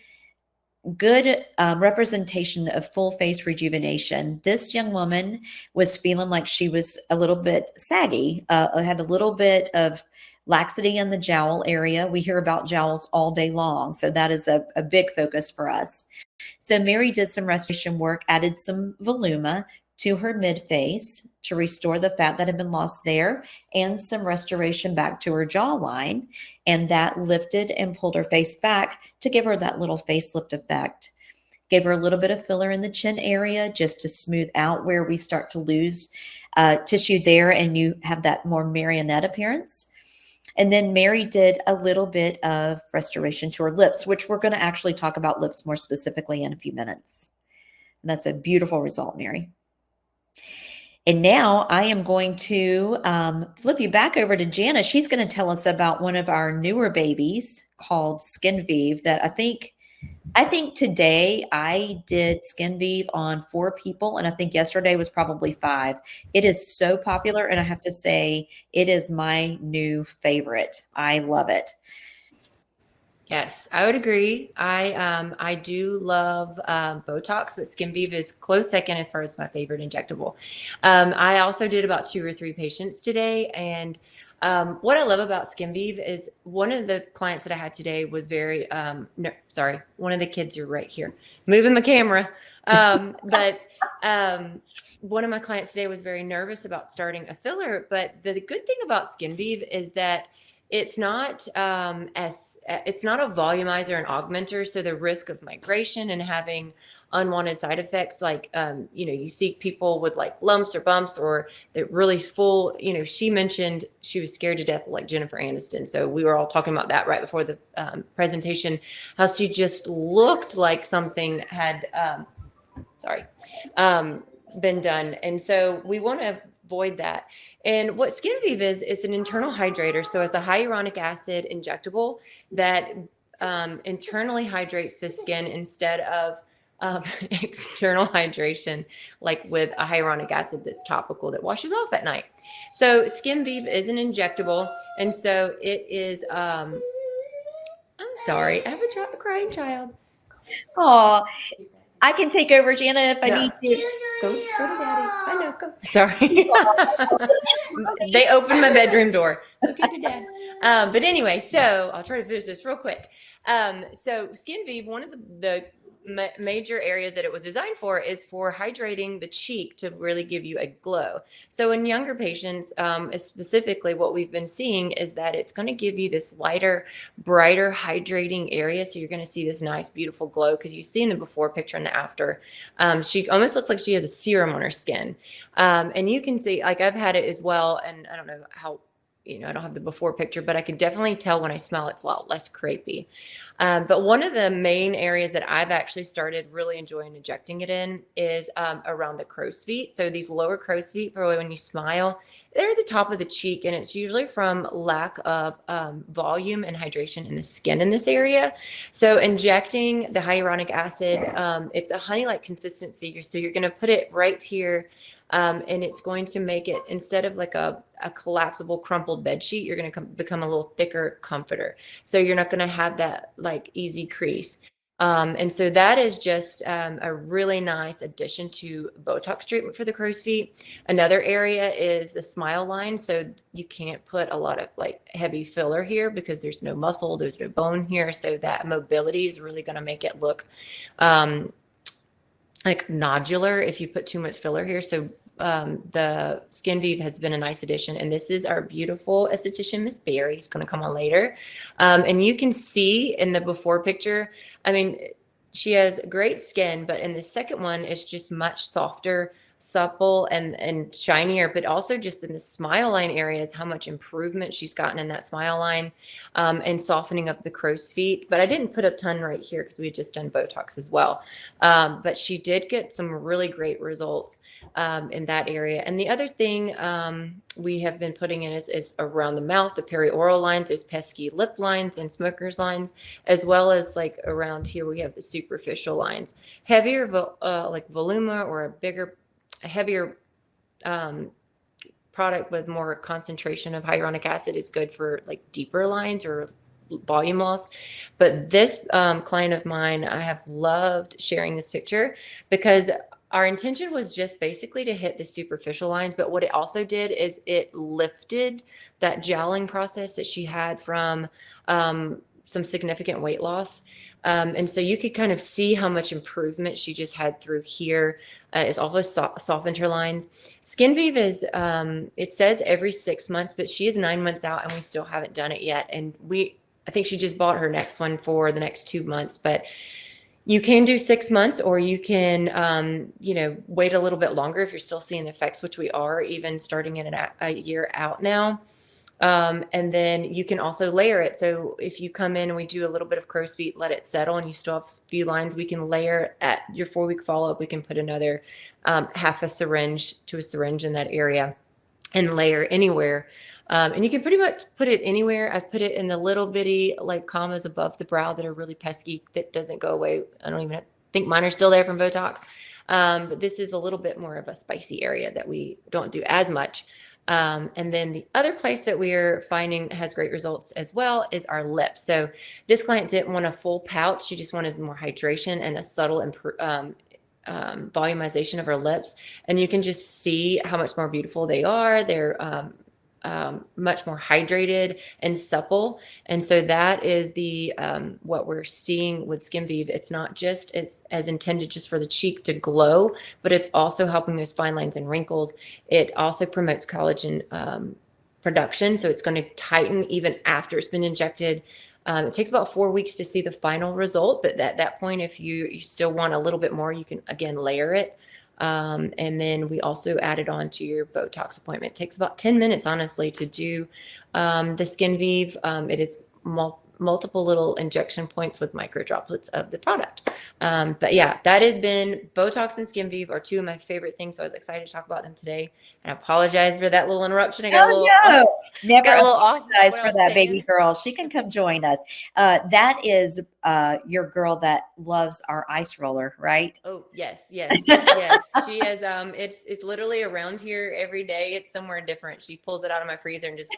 representation of full face rejuvenation. This young woman was feeling like she was a little bit saggy, had a little bit of laxity in the jowl area. We hear about jowls all day long. So that is a big focus for us. So Mary did some restoration work, added some voluma to her mid face to restore the fat that had been lost there, and some restoration back to her jawline. And that lifted and pulled her face back to give her that little facelift effect. Gave her a little bit of filler in the chin area just to smooth out where we start to lose tissue there and you have that more marionette appearance. And then Mary did a little bit of restoration to her lips, which we're going to actually talk about lips more specifically in a few minutes. And that's a beautiful result, Mary. And now I am going to flip you back over to Jana. She's going to tell us about one of our newer babies called Skin Vive that I think today I did Skin Vive on 4 people, and I think yesterday was probably 5. It is so popular, and I have to say it is my new favorite. I love it. Yes, I would agree. I do love Botox, but Skin Vive is close second as far as my favorite injectable. I also did about 2 or 3 patients today, and what I love about Skin Vive is one of the clients that I had today was very, one of the kids are right here, moving my camera. But one of my clients today was very nervous about starting a filler. But the good thing about Skin Vive is that it's not it's not a volumizer and augmenter. So the risk of migration and having unwanted side effects, like, you see people with like lumps or bumps or they're really full, she mentioned she was scared to death like Jennifer Aniston. So we were all talking about that right before the presentation, how she just looked like something had, been done. And so we want to avoid that. And what Skin Vive is an internal hydrator. So it's a hyaluronic acid injectable that internally hydrates the skin instead of external hydration, like with a hyaluronic acid that's topical that washes off at night. So Skin Vive is an injectable. And so it is, I'm sorry, I have a crying child. Oh, I can take over, Jana, if I need to. Go to daddy. I know, go. Sorry. They opened my bedroom door. Okay to dad. But anyway, so I'll try to finish this real quick. So Skin Vive, one of the major areas that it was designed for is for hydrating the cheek to really give you a glow. So in younger patients, specifically what we've been seeing is that it's going to give you this lighter, brighter, hydrating area. So you're going to see this nice, beautiful glow because you see in the before picture and the after. She almost looks like she has a serum on her skin. And you can see, like I've had it as well. And I don't know how I don't have the before picture, but I can definitely tell when I smell it's a lot less crepey. But one of the main areas that I've actually started really enjoying injecting it in is around the crow's feet. So these lower crow's feet, for when you smile, they're at the top of the cheek, and it's usually from lack of volume and hydration in the skin in this area. So injecting the hyaluronic acid, it's a honey-like consistency. So you're going to put it right here, and it's going to make it, instead of like a collapsible crumpled bed sheet, you're going to become a little thicker comforter. So you're not going to have that like easy crease. And so that is just a really nice addition to Botox treatment for the crow's feet. Another area is the smile line. So you can't put a lot of like heavy filler here because there's no muscle, there's no bone here. So that mobility is really going to make it look like nodular if you put too much filler here. So the Skin Vive has been a nice addition, and this is our beautiful esthetician, Miss Barry, who's going to come on later. And you can see in the before picture, I mean, she has great skin, but in the second one, it's just much softer, supple, and shinier, but also just in the smile line areas, how much improvement she's gotten in that smile line, and softening of the crow's feet. But I didn't put a ton right here because we had just done Botox as well. But she did get some really great results in that area. And the other thing we have been putting in is around the mouth, the perioral lines, those pesky lip lines and smoker's lines, as well as like around here, we have the superficial lines. Heavier like Voluma, or a heavier product with more concentration of hyaluronic acid is good for like deeper lines or volume loss. But this client of mine, I have loved sharing this picture because our intention was just basically to hit the superficial lines, but what it also did is it lifted that gelling process that she had from some significant weight loss. And so you could kind of see how much improvement she just had through here. It's also softened her lines. Skin Vive is, it says every 6 months, but she is 9 months out and we still haven't done it yet. And I think she just bought her next one for the next 2 months, but you can do 6 months, or you can, wait a little bit longer if you're still seeing the effects, which we are, even starting in a year out now. And then you can also layer it. So if you come in and we do a little bit of crow's feet, let it settle, and you still have a few lines, we can layer at your 4-week follow-up. We can put another half a syringe to a syringe in that area and layer anywhere. And you can pretty much put it anywhere. I've put it in the little bitty like commas above the brow that are really pesky, that doesn't go away. I don't even think mine are still there from Botox. But this is a little bit more of a spicy area that we don't do as much. And then the other place that we're finding has great results as well is our lips. So this client didn't want a full pouch. She just wanted more hydration and a subtle volumization of her lips. And you can just see how much more beautiful they are. They're much more hydrated and supple. And so that is the what we're seeing with Skin Vive. It's not just as intended just for the cheek to glow, but it's also helping those fine lines and wrinkles. It also promotes collagen production. So it's going to tighten even after it's been injected. It takes about 4 weeks to see the final result, but at that point, if you still want a little bit more, you can again layer it. And then we also added on to your Botox appointment. It takes about 10 minutes, honestly, to do the Skin Vive. It is multiple little injection points with micro droplets of the product. But yeah, that has been Botox and Skin Vive are two of my favorite things. So I was excited to talk about them today. And I apologize for that little interruption. I got Never off. apologize for that, baby girl. She can come join us. That is your girl that loves our ice roller, right? Oh, yes. Yes. She is, it's literally around here every day. It's somewhere different. She pulls it out of my freezer and just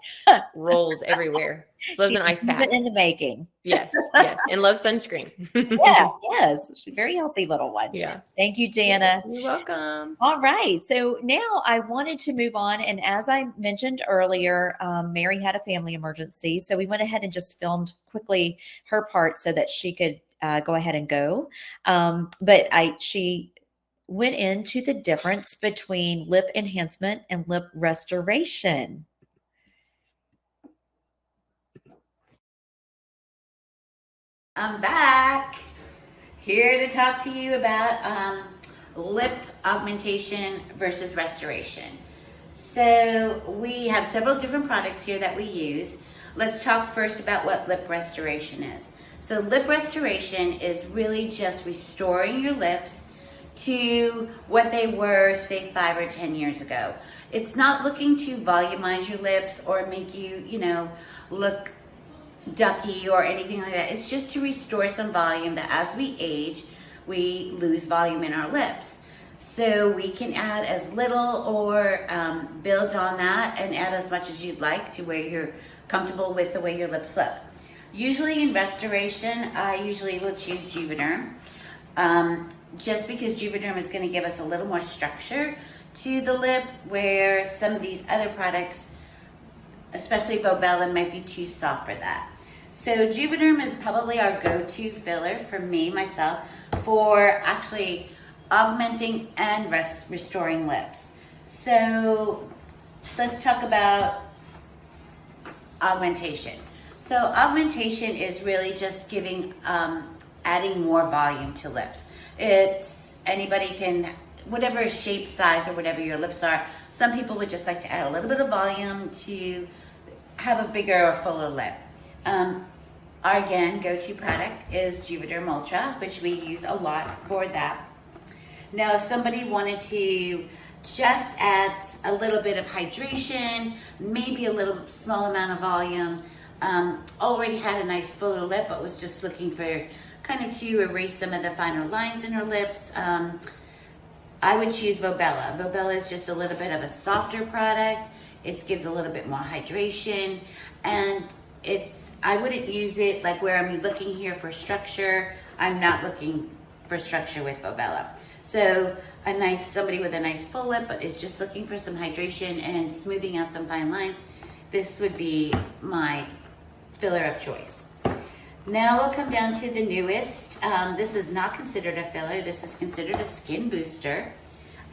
rolls everywhere. She loves an ice pack. In the making. Yes. And loves sunscreen. Yes. She's a very healthy little one. Yeah. Thank you, Jana. You're welcome. All right. So now I wanted to move on. And as I mentioned earlier, Mary had a family emergency. So we went ahead and just filmed quickly her part so that she could go ahead and go. But she went into the difference between lip enhancement and lip restoration. I'm back here to talk to you about lip augmentation versus restoration. So we have several different products here that we use. Let's talk first about what lip restoration is. So lip restoration is really just restoring your lips to what they were, say, 5 or 10 years ago. It's not looking to volumize your lips or make you, look ducky or anything like that. It's just to restore some volume that as we age, we lose volume in our lips. So we can add as little or build on that and add as much as you'd like to where you're comfortable with the way your lips look. Usually in restoration, I usually will choose Juvederm. Just because Juvederm is going to give us a little more structure to the lip, where some of these other products, especially Volbella, might be too soft for that. So Juvederm is probably our go-to filler for me, myself, for actually augmenting and restoring lips. So let's talk about augmentation. So augmentation is really just giving, adding more volume to lips. It's anybody can, whatever shape, size, or whatever your lips are. Some people would just like to add a little bit of volume to have a bigger or fuller lip. Our, again, go-to product is Juvederm Ultra, which we use a lot for that. Now, if somebody wanted to just add a little bit of hydration, maybe a little small amount of volume, already had a nice fuller lip, but was just looking for kind of to erase some of the finer lines in her lips, I would choose Volbella. Volbella is just a little bit of a softer product. It gives a little bit more hydration, and I wouldn't use it like where I'm looking here for structure. I'm not looking for structure with Volbella. So somebody with a nice full lip but is just looking for some hydration and smoothing out some fine lines, this would be my filler of choice. Now we'll come down to the newest. This is not considered a filler. This is considered a skin booster.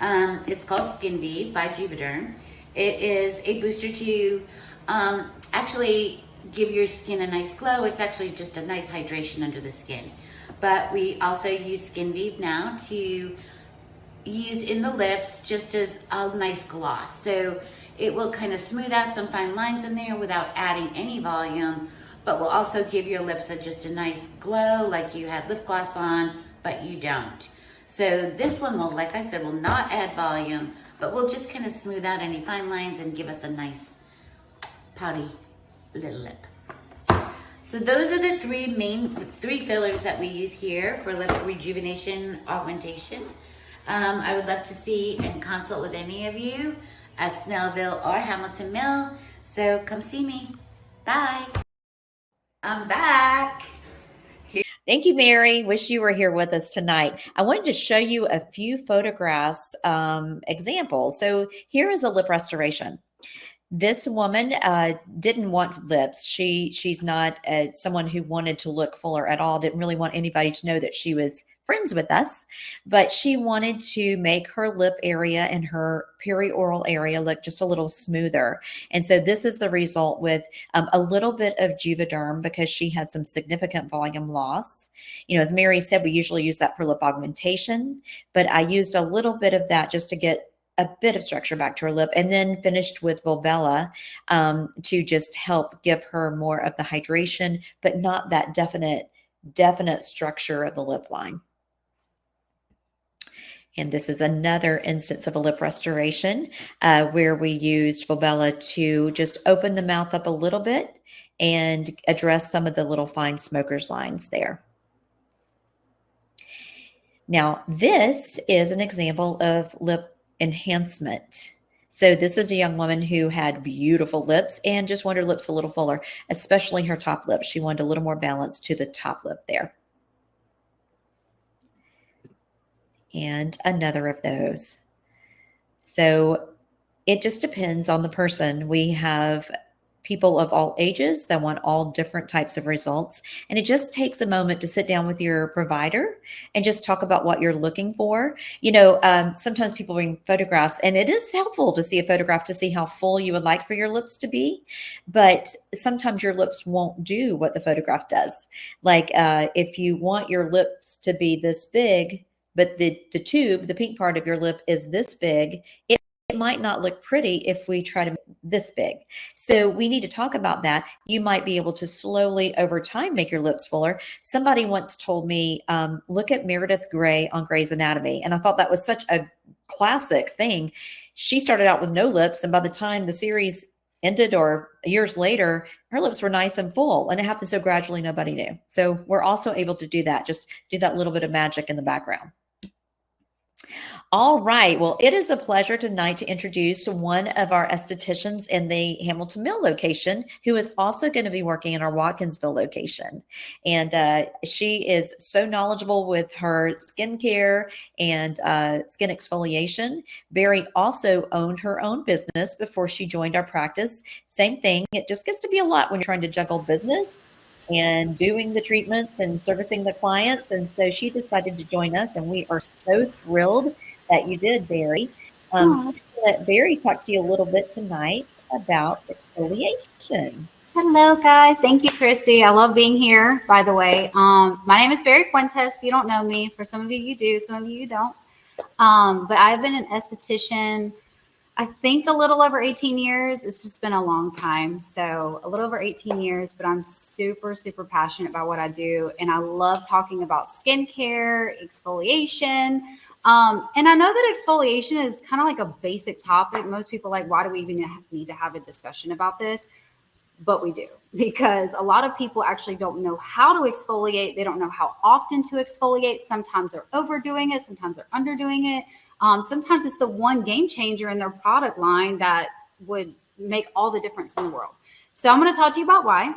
It's called Skin Vive by Juvederm. It is a booster to actually give your skin a nice glow. It's actually just a nice hydration under the skin. But we also use Skin Vive now to use in the lips just as a nice gloss. So it will kind of smooth out some fine lines in there without adding any volume, but will also give your lips just a nice glow like you had lip gloss on, but you don't. So this one will, like I said, will not add volume, but will just kind of smooth out any fine lines and give us a nice pouty little lip. So those are the three fillers that we use here for lip rejuvenation, augmentation. I would love to see and consult with any of you at Snellville or Hamilton Mill. So come see me. Bye. I'm back. Thank you, Mary. Wish you were here with us tonight. I wanted to show you a few photographs, examples. So here is a lip restoration. This woman didn't want lips. She's not someone who wanted to look fuller at all, didn't really want anybody to know that she was friends with us, but she wanted to make her lip area and her perioral area look just a little smoother. And so this is the result with a little bit of Juvederm because she had some significant volume loss. As Mary said, we usually use that for lip augmentation, but I used a little bit of that just to get a bit of structure back to her lip, and then finished with Volbella to just help give her more of the hydration, but not that definite structure of the lip line. And this is another instance of a lip restoration where we used Volbella to just open the mouth up a little bit and address some of the little fine smoker's lines there. Now, this is an example of lip enhancement. So this is a young woman who had beautiful lips and just wanted her lips a little fuller, especially her top lip. She wanted a little more balance to the top lip there. And another of those. So it just depends on the person. We have people of all ages that want all different types of results. And it just takes a moment to sit down with your provider and just talk about what you're looking for. Sometimes people bring photographs, and it is helpful to see a photograph to see how full you would like for your lips to be. But sometimes your lips won't do what the photograph does. Like if you want your lips to be this big, but the tube, the pink part of your lip is this big, it it might not look pretty if we try to make it this big. So we need to talk about that. You might be able to slowly over time make your lips fuller. Somebody once told me, look at Meredith Grey on Grey's Anatomy. And I thought that was such a classic thing. She started out with no lips, and by the time the series ended or years later, her lips were nice and full, and it happened so gradually nobody knew. So we're also able to do that, just do that little bit of magic in the background. All right. Well, it is a pleasure tonight to introduce one of our estheticians in the Hamilton Mill location, who is also going to be working in our Watkinsville location. And she is so knowledgeable with her skincare and skin exfoliation. Barry also owned her own business before she joined our practice. Same thing. It just gets to be a lot when you're trying to juggle business and doing the treatments and servicing the clients. And so she decided to join us, and we are so thrilled that you did, Barry. So I'm gonna let Barry talk to you a little bit tonight about exfoliation. Hello, guys. Thank you, Chrissy. I love being here, by the way. My name is Barry Fuentes. If you don't know me, for some of you, you do. Some of you, you don't. But I've been an esthetician, I think a little over 18 years. It's just been a long time. So a little over 18 years, but I'm super, super passionate about what I do. And I love talking about skincare, exfoliation. And I know that exfoliation is kind of like a basic topic. Most people are like, why do we even need to have a discussion about this? But we do, because a lot of people actually don't know how to exfoliate. They don't know how often to exfoliate. Sometimes they're overdoing it. Sometimes they're underdoing it. Sometimes it's the one game changer in their product line that would make all the difference in the world. So I'm going to talk to you about why.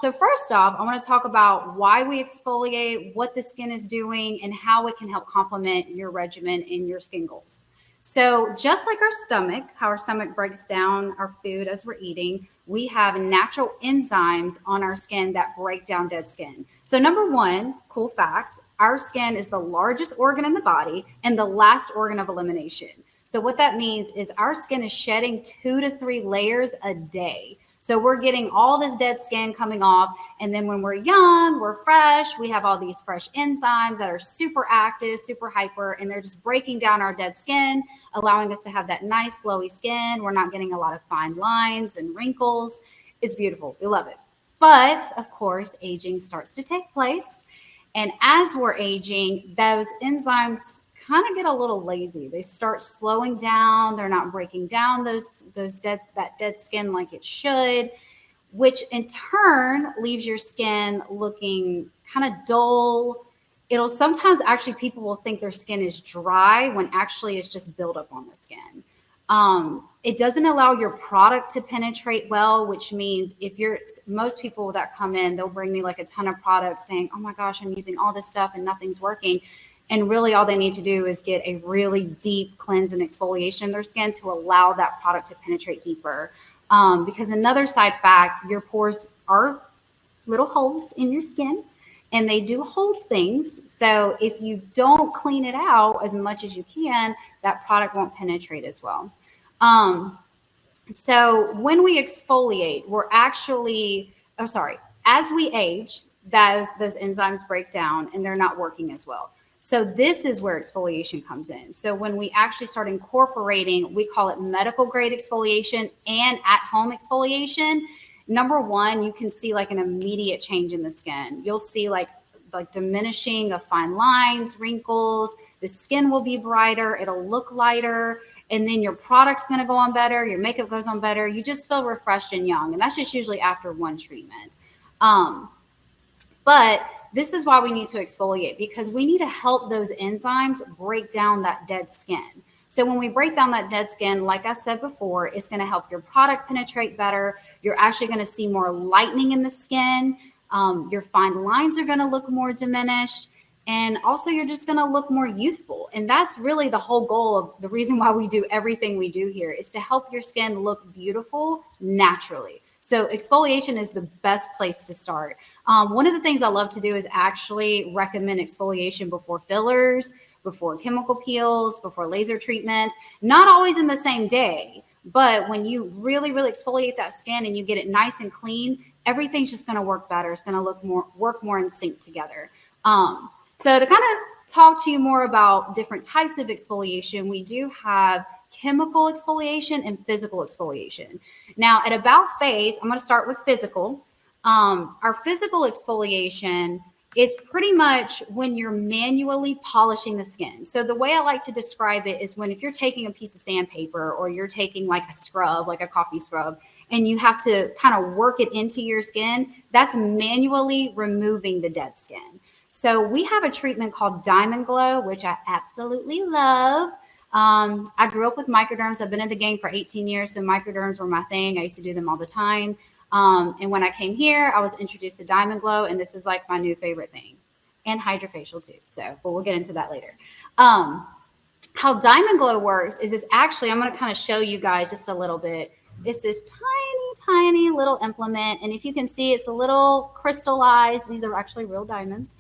So first off, I want to talk about why we exfoliate, what the skin is doing, and how it can help complement your regimen and your skin goals. So just like our stomach, how our stomach breaks down our food as we're eating, we have natural enzymes on our skin that break down dead skin. So number one, cool fact, our skin is the largest organ in the body and the last organ of elimination. So what that means is our skin is shedding 2 to 3 layers a day. So we're getting all this dead skin coming off. And then when we're young, we're fresh, we have all these fresh enzymes that are super active, super hyper, and they're just breaking down our dead skin, allowing us to have that nice glowy skin. We're not getting a lot of fine lines and wrinkles. It's beautiful. We love it. But of course, aging starts to take place. And as we're aging, those enzymes kind of get a little lazy. They start slowing down. They're not breaking down that dead skin like it should, which in turn leaves your skin looking kind of dull. It'll sometimes actually people will think their skin is dry when actually it's just buildup on the skin. It doesn't allow your product to penetrate well, which means most people that come in, they'll bring me like a ton of products saying, oh my gosh, I'm using all this stuff and nothing's working. And really all they need to do is get a really deep cleanse and exfoliation in their skin to allow that product to penetrate deeper. Because another side fact, your pores are little holes in your skin and they do hold things. So if you don't clean it out as much as you can, that product won't penetrate as well. So when we exfoliate, as we age, those enzymes break down and they're not working as well. So this is where exfoliation comes in. So when we actually start incorporating, we call it medical grade exfoliation and at-home exfoliation. Number one, you can see like an immediate change in the skin. You'll see like diminishing of fine lines, wrinkles. The skin will be brighter. It'll look lighter. And then your product's going to go on better. Your makeup goes on better. You just feel refreshed and young. And that's just usually after one treatment. But this is why we need to exfoliate, because we need to help those enzymes break down that dead skin. So when we break down that dead skin, like I said before, it's going to help your product penetrate better. You're actually going to see more lightening in the skin. Your fine lines are going to look more diminished. And also you're just going to look more youthful. And that's really the whole goal of the reason why we do everything we do here, is to help your skin look beautiful naturally. So exfoliation is the best place to start. One of the things I love to do is actually recommend exfoliation before fillers, before chemical peels, before laser treatments, not always in the same day, but when you really, really exfoliate that skin and you get it nice and clean, everything's just going to work better. It's going to work more in sync together. So to kind of talk to you more about different types of exfoliation, we do have chemical exfoliation and physical exfoliation. Now at About Face, I'm going to start with physical. Our physical exfoliation is pretty much when you're manually polishing the skin. So the way I like to describe it is when if you're taking a piece of sandpaper or you're taking like a scrub, like a coffee scrub, and you have to kind of work it into your skin, that's manually removing the dead skin. So we have a treatment called Diamond Glow, which I absolutely love. I grew up with microderms. I've been in the game for 18 years, so microderms were my thing. I used to do them all the time. And when I came here, I was introduced to Diamond Glow, and this is like my new favorite thing, and Hydrofacial too. So, but we'll get into that later. How Diamond Glow works is it's actually, I'm going to kind of show you guys just a little bit. It's this tiny little implement. And if you can see, it's a little crystallized. These are actually real diamonds.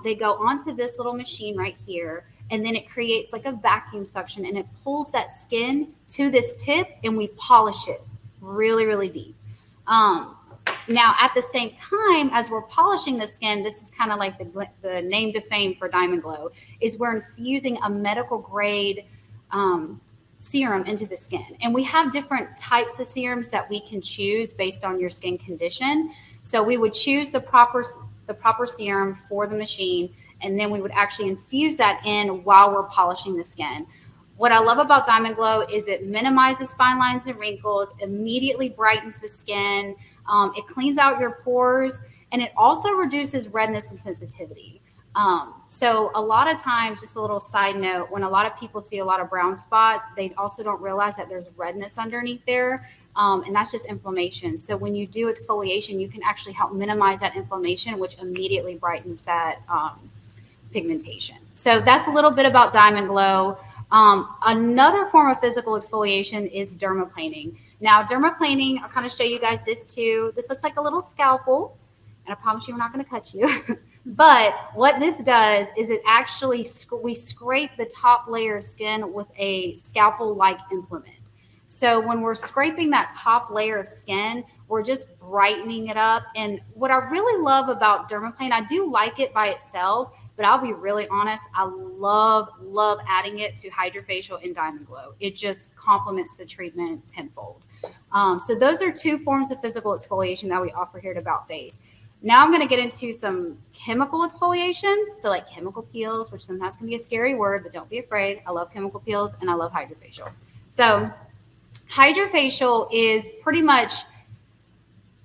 They go onto this little machine right here, and then it creates like a vacuum suction, and it pulls that skin to this tip, and we polish it really, really deep. Now, at the same time as we're polishing the skin, this is kind of like the name to fame for Diamond Glow, is we're infusing a medical grade serum into the skin. And we have different types of serums that we can choose based on your skin condition. So we would choose the proper serum for the machine, and then we would actually infuse that in while we're polishing the skin. What I love about Diamond Glow is it minimizes fine lines and wrinkles, immediately brightens the skin, it cleans out your pores, and it also reduces redness and sensitivity. So a lot of times, just a little side note, when a lot of people see a lot of brown spots, they also don't realize that there's redness underneath there, and that's just inflammation. So when you do exfoliation, you can actually help minimize that inflammation, which immediately brightens that pigmentation. So that's a little bit about Diamond Glow. Another form of physical exfoliation is dermaplaning. Now, dermaplaning, I'll kind of show you guys this too. This looks like a little scalpel, and I promise you we're not going to cut you. But what this does is it actually, we scrape the top layer of skin with a scalpel-like implement. So when we're scraping that top layer of skin, we're just brightening it up. And what I really love about dermaplane, I do like it by itself, but I'll be really honest, I love adding it to Hydrofacial and Diamond Glow. It just complements the treatment tenfold. So those are two forms of physical exfoliation that we offer here at About Face. Now I'm going to get into some chemical exfoliation. So like chemical peels, which sometimes can be a scary word, but don't be afraid. I love chemical peels and I love Hydrofacial. So Hydrofacial is pretty much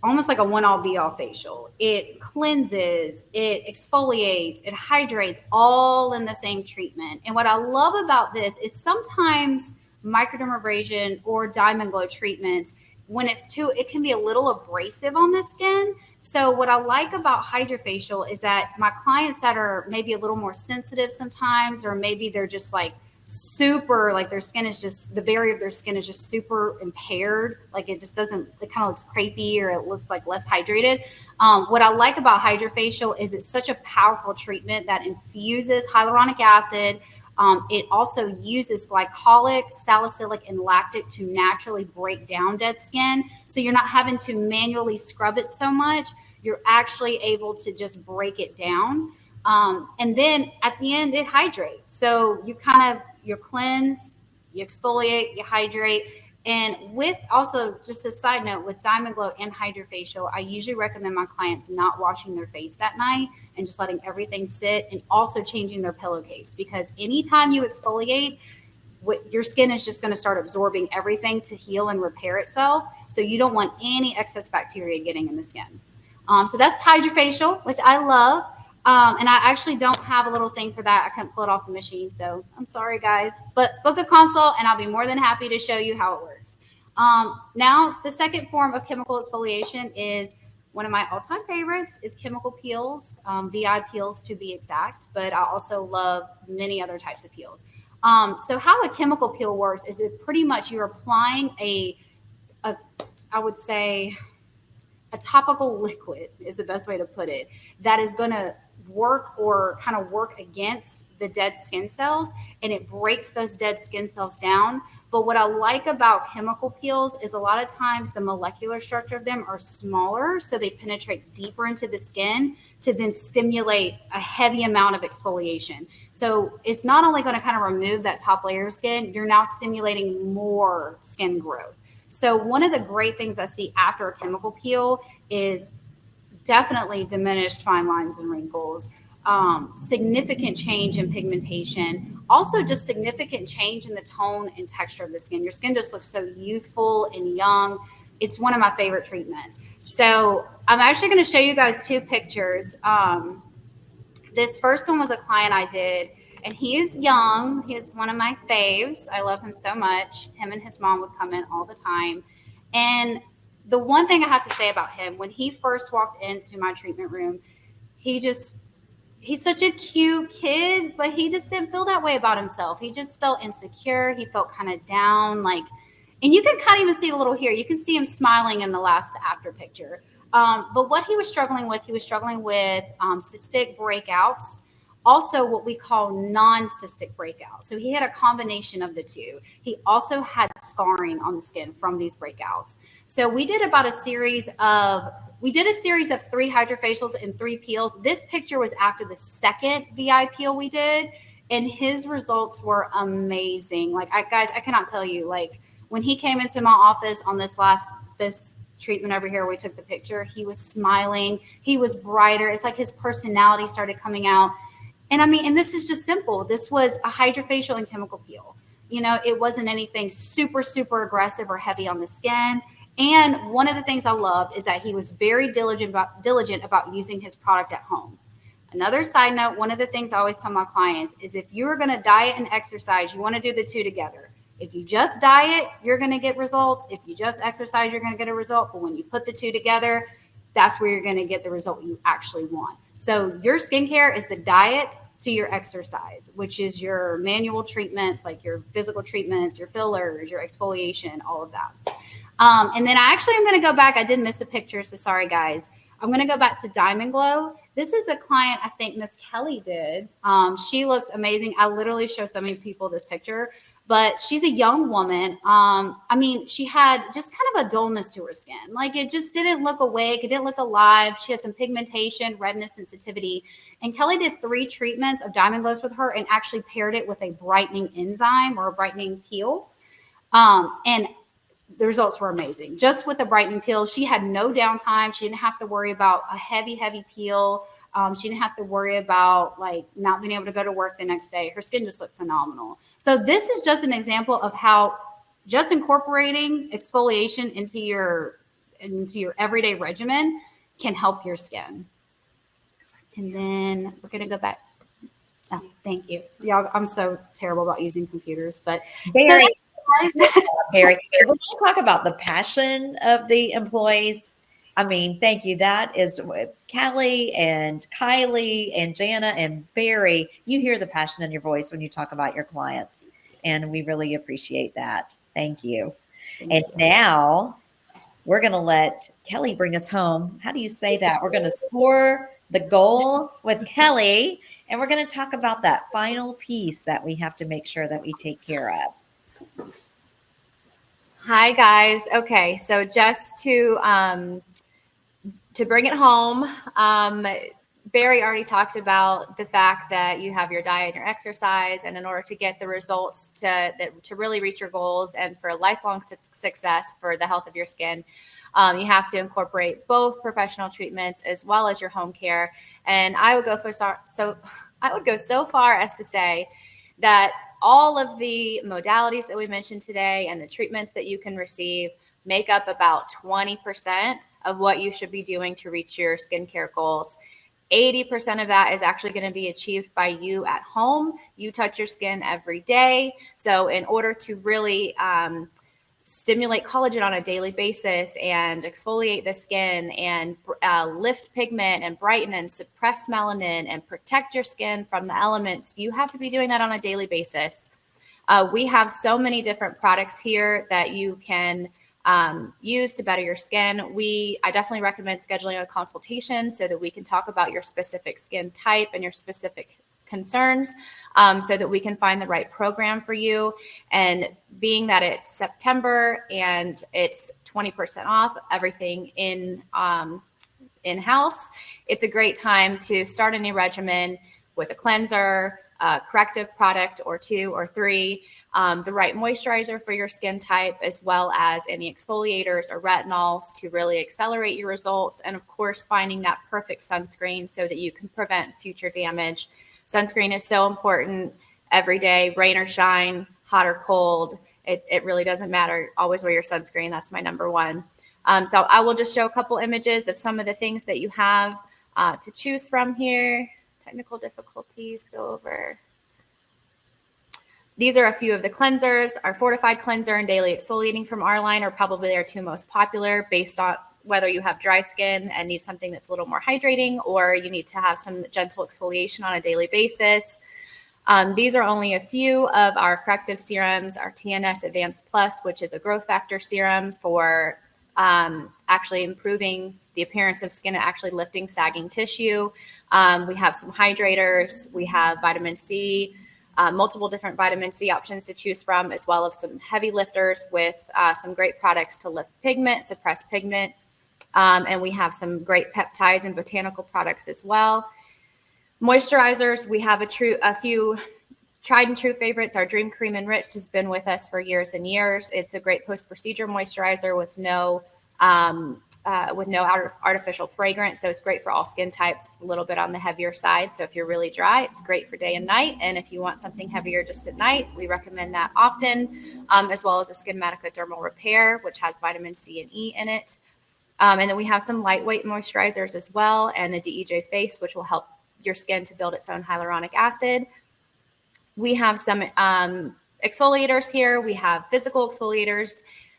almost like a one-all be-all facial. It cleanses, it exfoliates, it hydrates, all in the same treatment. And what I love about this is sometimes microdermabrasion or Diamond Glow treatments, when it's it can be a little abrasive on the skin. So what I like about Hydrofacial is that my clients that are maybe a little more sensitive sometimes, or maybe they're just like super, like their skin is just, the barrier of their skin is just super impaired. Like it just doesn't, it kind of looks crepey or it looks like less hydrated. What I like about Hydrofacial is it's such a powerful treatment that infuses hyaluronic acid. It also uses glycolic, salicylic, and lactic to naturally break down dead skin. So you're not having to manually scrub it so much. You're actually able to just break it down. And then at the end, it hydrates. So you you cleanse, you exfoliate, you hydrate. And with also, just a side note, with Diamond Glow and Hydrofacial, I usually recommend my clients not washing their face that night and just letting everything sit, and also changing their pillowcase, because anytime you exfoliate, your skin is just going to start absorbing everything to heal and repair itself. So you don't want any excess bacteria getting in the skin. So that's Hydrofacial, which I love. And I actually don't have a little thing for that. I couldn't pull it off the machine, so I'm sorry, guys. But book a consult, and I'll be more than happy to show you how it works. Now, the second form of chemical exfoliation is one of my all-time favorites is chemical peels, VI peels to be exact, but I also love many other types of peels. So how a chemical peel works is it pretty much you're applying I would say, a topical liquid is the best way to put it, that is going to work against the dead skin cells, and it breaks those dead skin cells down, But what I like about chemical peels is a lot of times the molecular structure of them are smaller, so they penetrate deeper into the skin to then stimulate a heavy amount of exfoliation. So it's not only going to kind of remove that top layer of skin, you're now stimulating more skin growth. So one of the great things I see after a chemical peel is definitely diminished fine lines and wrinkles, significant change in pigmentation, also just significant change in the tone and texture of the skin. Your skin just looks so youthful and young. It's one of my favorite treatments. So I'm actually going to show you guys 2 pictures. This first one was a client I did, and he is young. He is one of my faves. I love him so much. Him and his mom would come in all the time. And the one thing I have to say about him, when he first walked into my treatment room, he's such a cute kid, but he just didn't feel that way about himself. He just felt insecure. He felt kind of down, and you can kind of even see a little here. You can see him smiling in the last after picture. But what he was struggling with cystic breakouts, also what we call non-cystic breakouts. So he had a combination of the two. He also had scarring on the skin from these breakouts. So we did a series of 3 hydrofacials and 3 peels. This picture was after the second VI peel we did, and his results were amazing. Guys, I cannot tell you, when he came into my office on this treatment over here, we took the picture, he was smiling, he was brighter. It's like his personality started coming out. And this is just simple. This was a hydrofacial and chemical peel. It wasn't anything super, super aggressive or heavy on the skin. And one of the things I loved is that he was very diligent about using his product at home. Another side note, one of the things I always tell my clients is if you are going to diet and exercise, you want to do the 2 together. If you just diet, you're going to get results. If you just exercise, you're going to get a result. But when you put the 2 together, that's where you're going to get the result you actually want. So your skincare is the diet to your exercise, which is your manual treatments, like your physical treatments, your fillers, your exfoliation, all of that. And then I'm going to go back. I did miss a picture, so sorry, guys. I'm going to go back to Diamond Glow. This is a client I think Miss Kelly did. She looks amazing. I literally show so many people this picture, but she's a young woman. She had just kind of a dullness to her skin. It just didn't look awake. It didn't look alive. She had some pigmentation, redness, sensitivity. And Kelly did 3 treatments of Diamond Glows with her and actually paired it with a brightening enzyme or a brightening peel. And the results were amazing. Just with the brightening peel, she had no downtime. She didn't have to worry about a heavy, heavy peel. She didn't have to worry about not being able to go to work the next day. Her skin just looked phenomenal. So this is just an example of how just incorporating exfoliation into your everyday regimen can help your skin. And then we're going to go back. Oh, thank you. Y'all, I'm so terrible about using computers, but Barry, when you talk about the passion of the employees, thank you. That is Callie and Kylie and Jana and Barry. You hear the passion in your voice when you talk about your clients, and we really appreciate that. Thank you. Now we're going to let Kelly bring us home. How do you say that? We're going to score the goal with Kelly, and we're going to talk about that final piece that we have to make sure that we take care of. Hi, guys. Okay, so just to bring it home, Barry already talked about the fact that you have your diet and your exercise, and in order to get the results to really reach your goals and for lifelong success for the health of your skin, you have to incorporate both professional treatments as well as your home care. And I would go so far as to say that all of the modalities that we mentioned today and the treatments that you can receive make up about 20% of what you should be doing to reach your skincare goals. 80% of that is actually going to be achieved by you at home. You touch your skin every day. So in order to really stimulate collagen on a daily basis and exfoliate the skin and lift pigment and brighten and suppress melanin and protect your skin from the elements, you have to be doing that on a daily basis. We have so many different products here that you can use to better your skin. I definitely recommend scheduling a consultation so that we can talk about your specific skin type and your specific concerns, so that we can find the right program for you. And being that it's September and it's 20% off everything in-house, it's a great time to start a new regimen with a cleanser, a corrective product or 2 or 3, the right moisturizer for your skin type, as well as any exfoliators or retinols to really accelerate your results. And of course, finding that perfect sunscreen so that you can prevent future damage. Sunscreen is so important every day, rain or shine, hot or cold. It really doesn't matter. Always wear your sunscreen. That's my number one. So I will just show a couple images of some of the things that you have to choose from here. Technical difficulties, go over. These are a few of the cleansers. Our fortified cleanser and daily exfoliating from our line are probably our 2 most popular, based on whether you have dry skin and need something that's a little more hydrating, or you need to have some gentle exfoliation on a daily basis. These are only a few of our corrective serums. Our TNS Advanced Plus, which is a growth factor serum for actually improving the appearance of skin and actually lifting sagging tissue. We have some hydrators. We have vitamin C, multiple different vitamin C options to choose from, as well as some heavy lifters with some great products to lift pigment, suppress pigment. And we have some great peptides and botanical products as well. Moisturizers, we have a few tried and true favorites. Our Dream Cream Enriched has been with us for years and years. It's a great post-procedure moisturizer with no artificial fragrance. So it's great for all skin types. It's a little bit on the heavier side. So if you're really dry, it's great for day and night. And if you want something heavier just at night, we recommend that often, as well as a Skinmatica Dermal Repair, which has vitamin C and E in it. And then we have some lightweight moisturizers as well, and the DEJ Face, which will help your skin to build its own hyaluronic acid. We have some exfoliators here. We have physical exfoliators.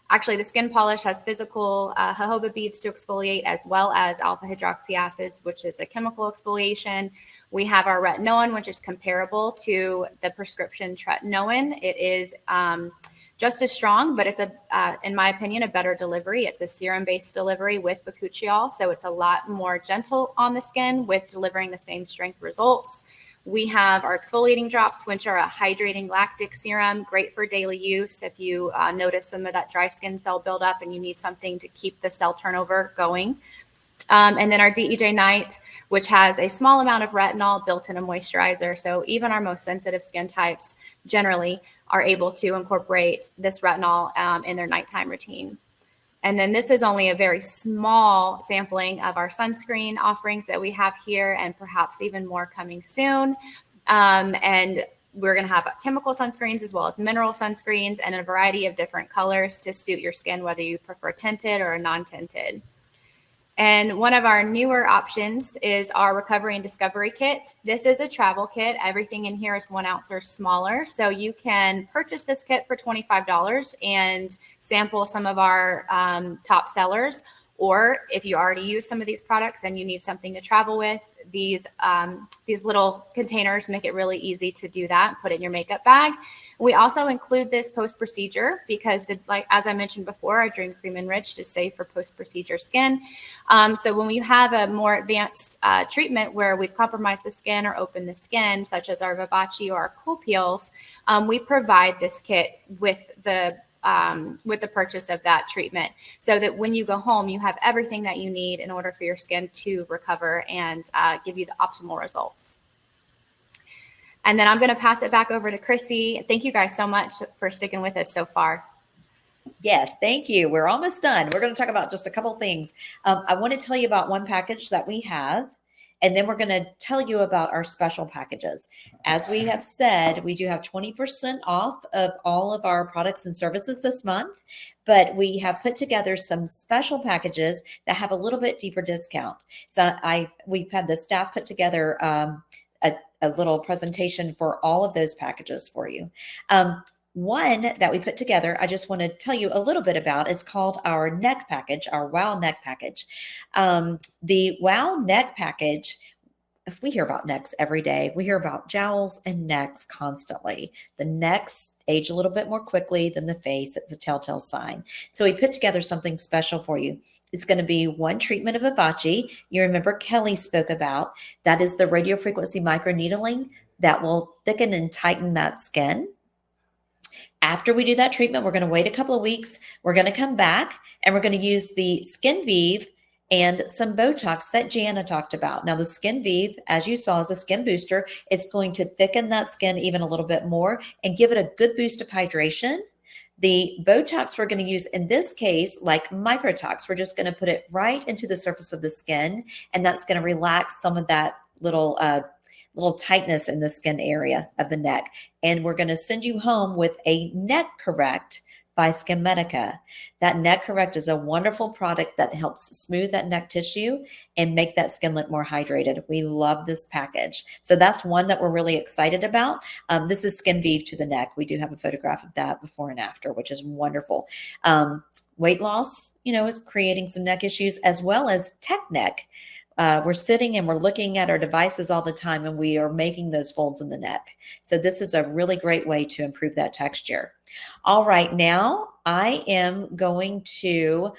Actually, the skin polish has physical jojoba beads to exfoliate, as well as alpha hydroxy acids, which is a chemical exfoliation. We have our retinoin, which is comparable to the prescription tretinoin. It is just as strong, but it's in my opinion, a better delivery. It's a serum-based delivery with bakuchiol, so it's a lot more gentle on the skin with delivering the same strength results. We have our exfoliating drops, which are a hydrating lactic serum, great for daily use if you notice some of that dry skin cell buildup and you need something to keep the cell turnover going. And then our DEJ Night, which has a small amount of retinol built in a moisturizer. So even our most sensitive skin types generally are able to incorporate this retinol in their nighttime routine. And then this is only a very small sampling of our sunscreen offerings that we have here, and perhaps even more coming soon. And we're going to have chemical sunscreens as well as mineral sunscreens, and a variety of different colors to suit your skin, whether you prefer tinted or non-tinted. And one of our newer options is our Recovery and Discovery Kit. This is a travel kit. Everything in here is 1 ounce or smaller. So you can purchase this kit for $25 and sample some of our top sellers. Or if you already use some of these products and you need something to travel with, these little containers make it really easy to do that. Put it in your makeup bag. We also include this post-procedure because, as I mentioned before, our Dream Cream Enriched is safe for post-procedure skin. So when you have a more advanced treatment where we've compromised the skin or opened the skin, such as our Vivace or our Cool Peels, we provide this kit with the purchase of that treatment, so that when you go home, you have everything that you need in order for your skin to recover and give you the optimal results. And then I'm going to pass it back over to Chrissy. Thank you guys so much for sticking with us so far. Yes, thank you. We're almost done. We're going to talk about just a couple of things. I want to tell you about one package that we have, and then we're going to tell you about our special packages. As we have said, we do have 20% off of all of our products and services this month, but we have put together some special packages that have a little bit deeper discount. So we've had the staff put together a little presentation for all of those packages for you. One that we put together, I just want to tell you a little bit about, is called our neck package, our WOW neck package. The WOW neck package, we hear about necks every day. We hear about jowls and necks constantly. The necks age a little bit more quickly than the face. It's a telltale sign. So we put together something special for you. It's going to be 1 treatment of Vivace. You remember Kelly spoke about, that is the radiofrequency microneedling. that will thicken and tighten that skin. After we do that treatment, we're going to wait a couple of weeks. We're going to come back and we're going to use the Skin Vive and some Botox that Jana talked about. Now, the Skin Vive, as you saw, is a skin booster. It's going to thicken that skin even a little bit more and give it a good boost of hydration. The Botox we're going to use in this case, like Microtox, we're just going to put it right into the surface of the skin, and that's going to relax some of that little tightness in the skin area of the neck. And we're going to send you home with a Neck Correct by Skin Medica. That Neck Correct is a wonderful product that helps smooth that neck tissue and make that skin look more hydrated. We love this package. So that's one that we're really excited about. This is Skin Vive to the neck. We do have a photograph of that before and after, which is wonderful. Weight loss, is creating some neck issues, as well as tech neck. We're sitting and we're looking at our devices all the time, and we are making those folds in the neck. So this is a really great way to improve that texture. All right, now I am going to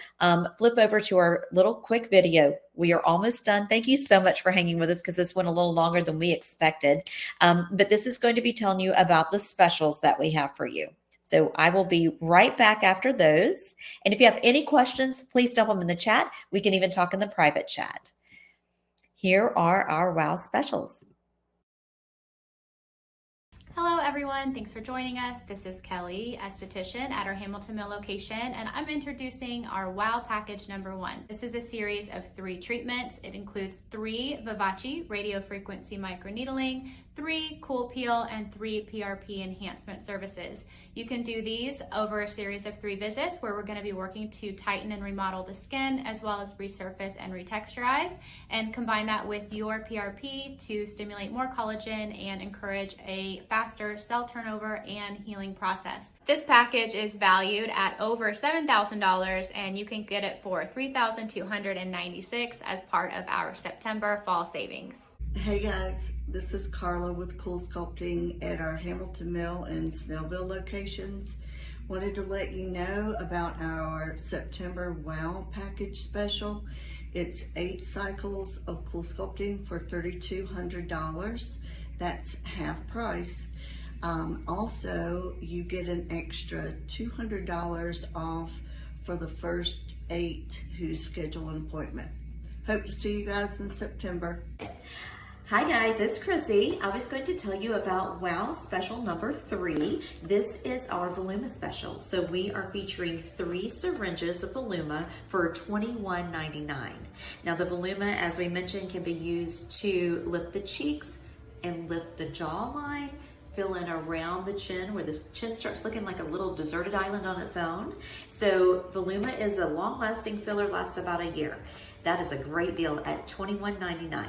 flip over to our little quick video. We are almost done. Thank you so much for hanging with us, because this went a little longer than we expected. But this is going to be telling you about the specials that we have for you. So I will be right back after those. And if you have any questions, please dump them in the chat. We can even talk in the private chat. Here are our WOW specials. Hello everyone, thanks for joining us. This is Kelly, esthetician at our Hamilton Mill location, and I'm introducing our WOW package number 1. This is a series of 3 treatments. It includes 3 Vivace radiofrequency microneedling, 3 Cool Peel, and 3 PRP enhancement services. You can do these over a series of 3 visits, where we're going to be working to tighten and remodel the skin, as well as resurface and retexturize, and combine that with your PRP to stimulate more collagen and encourage a faster cell turnover and healing process. This package is valued at over $7,000, and you can get it for $3,296 as part of our September fall savings. Hey guys, this is Carla with Cool Sculpting at our Hamilton Mill and Snellville locations. Wanted to let you know about our September WOW package special. It's 8 cycles of Cool Sculpting for $3,200. That's half price. Also, you get an extra $200 off for the first 8 who schedule an appointment. Hope to see you guys in September. Hi guys, it's Chrissy. I was going to tell you about WOW special number 3. This is our Voluma special. So we are featuring 3 syringes of Voluma for $21.99. Now the Voluma, as we mentioned, can be used to lift the cheeks and lift the jawline, fill in around the chin where the chin starts looking like a little deserted island on its own. So Voluma is a long-lasting filler, lasts about a year. That is a great deal at $21.99.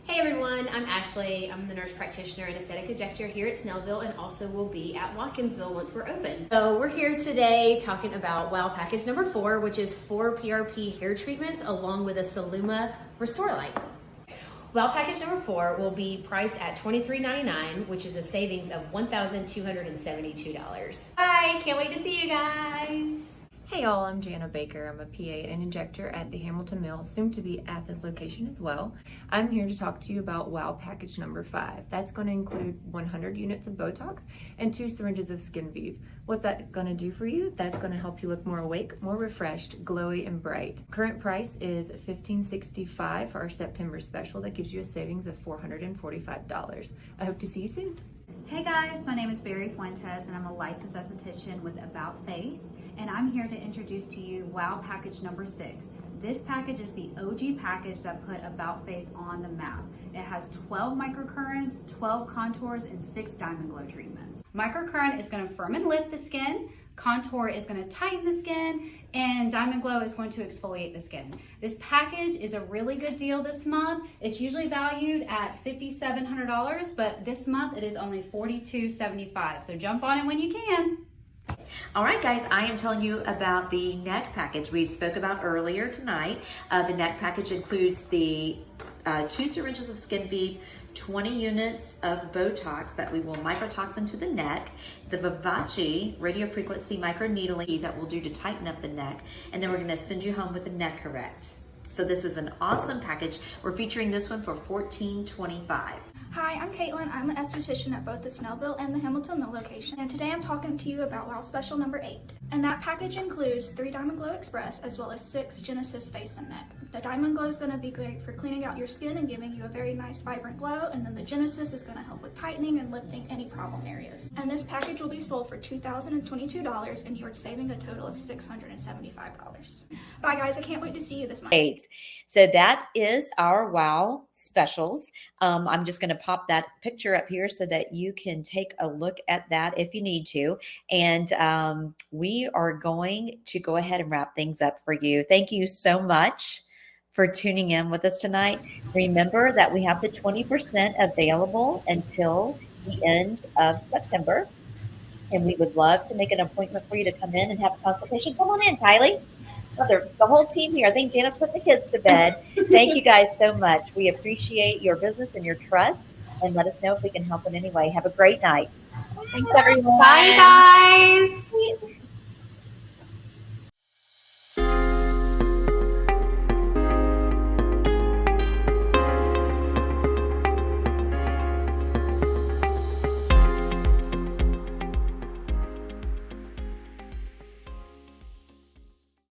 Hey everyone, I'm Ashley. I'm the nurse practitioner and aesthetic injector here at Snellville, and also will be at Watkinsville once we're open. So we're here today talking about WOW package number 4, which is 4 PRP hair treatments along with a Soluma Restore Light. WOW package number 4 will be priced at $23.99, which is a savings of $1,272. Bye, can't wait to see you guys. Hey all, I'm Jana Baker. I'm a PA and injector at the Hamilton Mill, soon to be at this location as well. I'm here to talk to you about WOW package number 5. That's going to include 100 units of Botox and 2 syringes of Skin Vive. What's that going to do for you? That's going to help you look more awake, more refreshed, glowy, and bright. Current price is $1,565 for our September special. That gives you a savings of $445. I hope to see you soon. Hey guys, my name is Barry Fuentes and I'm a licensed esthetician with About Face, and I'm here to introduce to you WOW package number 6. This package is the OG package that put About Face on the map. It has 12 microcurrents, 12 contours, and 6 diamond glow treatments. Microcurrent is going to firm and lift the skin, contour is going to tighten the skin, and diamond glow is going to exfoliate the skin. This package is a really good deal this month. It's usually valued at $5,700, but this month it is only $42.75. So jump on it when you can. All right, guys, I am telling you about the neck package we spoke about earlier tonight. The neck package includes the 2 syringes of Skin Vive, 20 units of Botox that we will microtox into the neck, the Vivace radiofrequency microneedling that we'll do to tighten up the neck, and then we're going to send you home with the Neck Correct. So this is an awesome package. We're featuring this one for $14.25. Hi, I'm Caitlin. I'm an esthetician at both the Snellville and the Hamilton Mill location. And today I'm talking to you about Wow Special number 8. And that package includes 3 Diamond Glow Express as well as 6 Genesis Face and Neck. The Diamond Glow is going to be great for cleaning out your skin and giving you a very nice vibrant glow. And then the Genesis is going to help with tightening and lifting any problem areas. And this package will be sold for $2,022 and you're saving a total of $675. Bye guys, I can't wait to see you this month. 8. So that is our Wow specials. I'm just going to pop that picture up here so that you can take a look at that if you need to. And we are going to go ahead and wrap things up for you. Thank you so much for tuning in with us tonight. Remember that we have the 20% available until the end of September. And we would love to make an appointment for you to come in and have a consultation. Come on in, Kylie. The whole team here. I think Janice put the kids to bed. Thank you guys so much. We appreciate your business and your trust, and let us know if we can help in any way. Have a great night. Thanks, everyone. Bye, guys.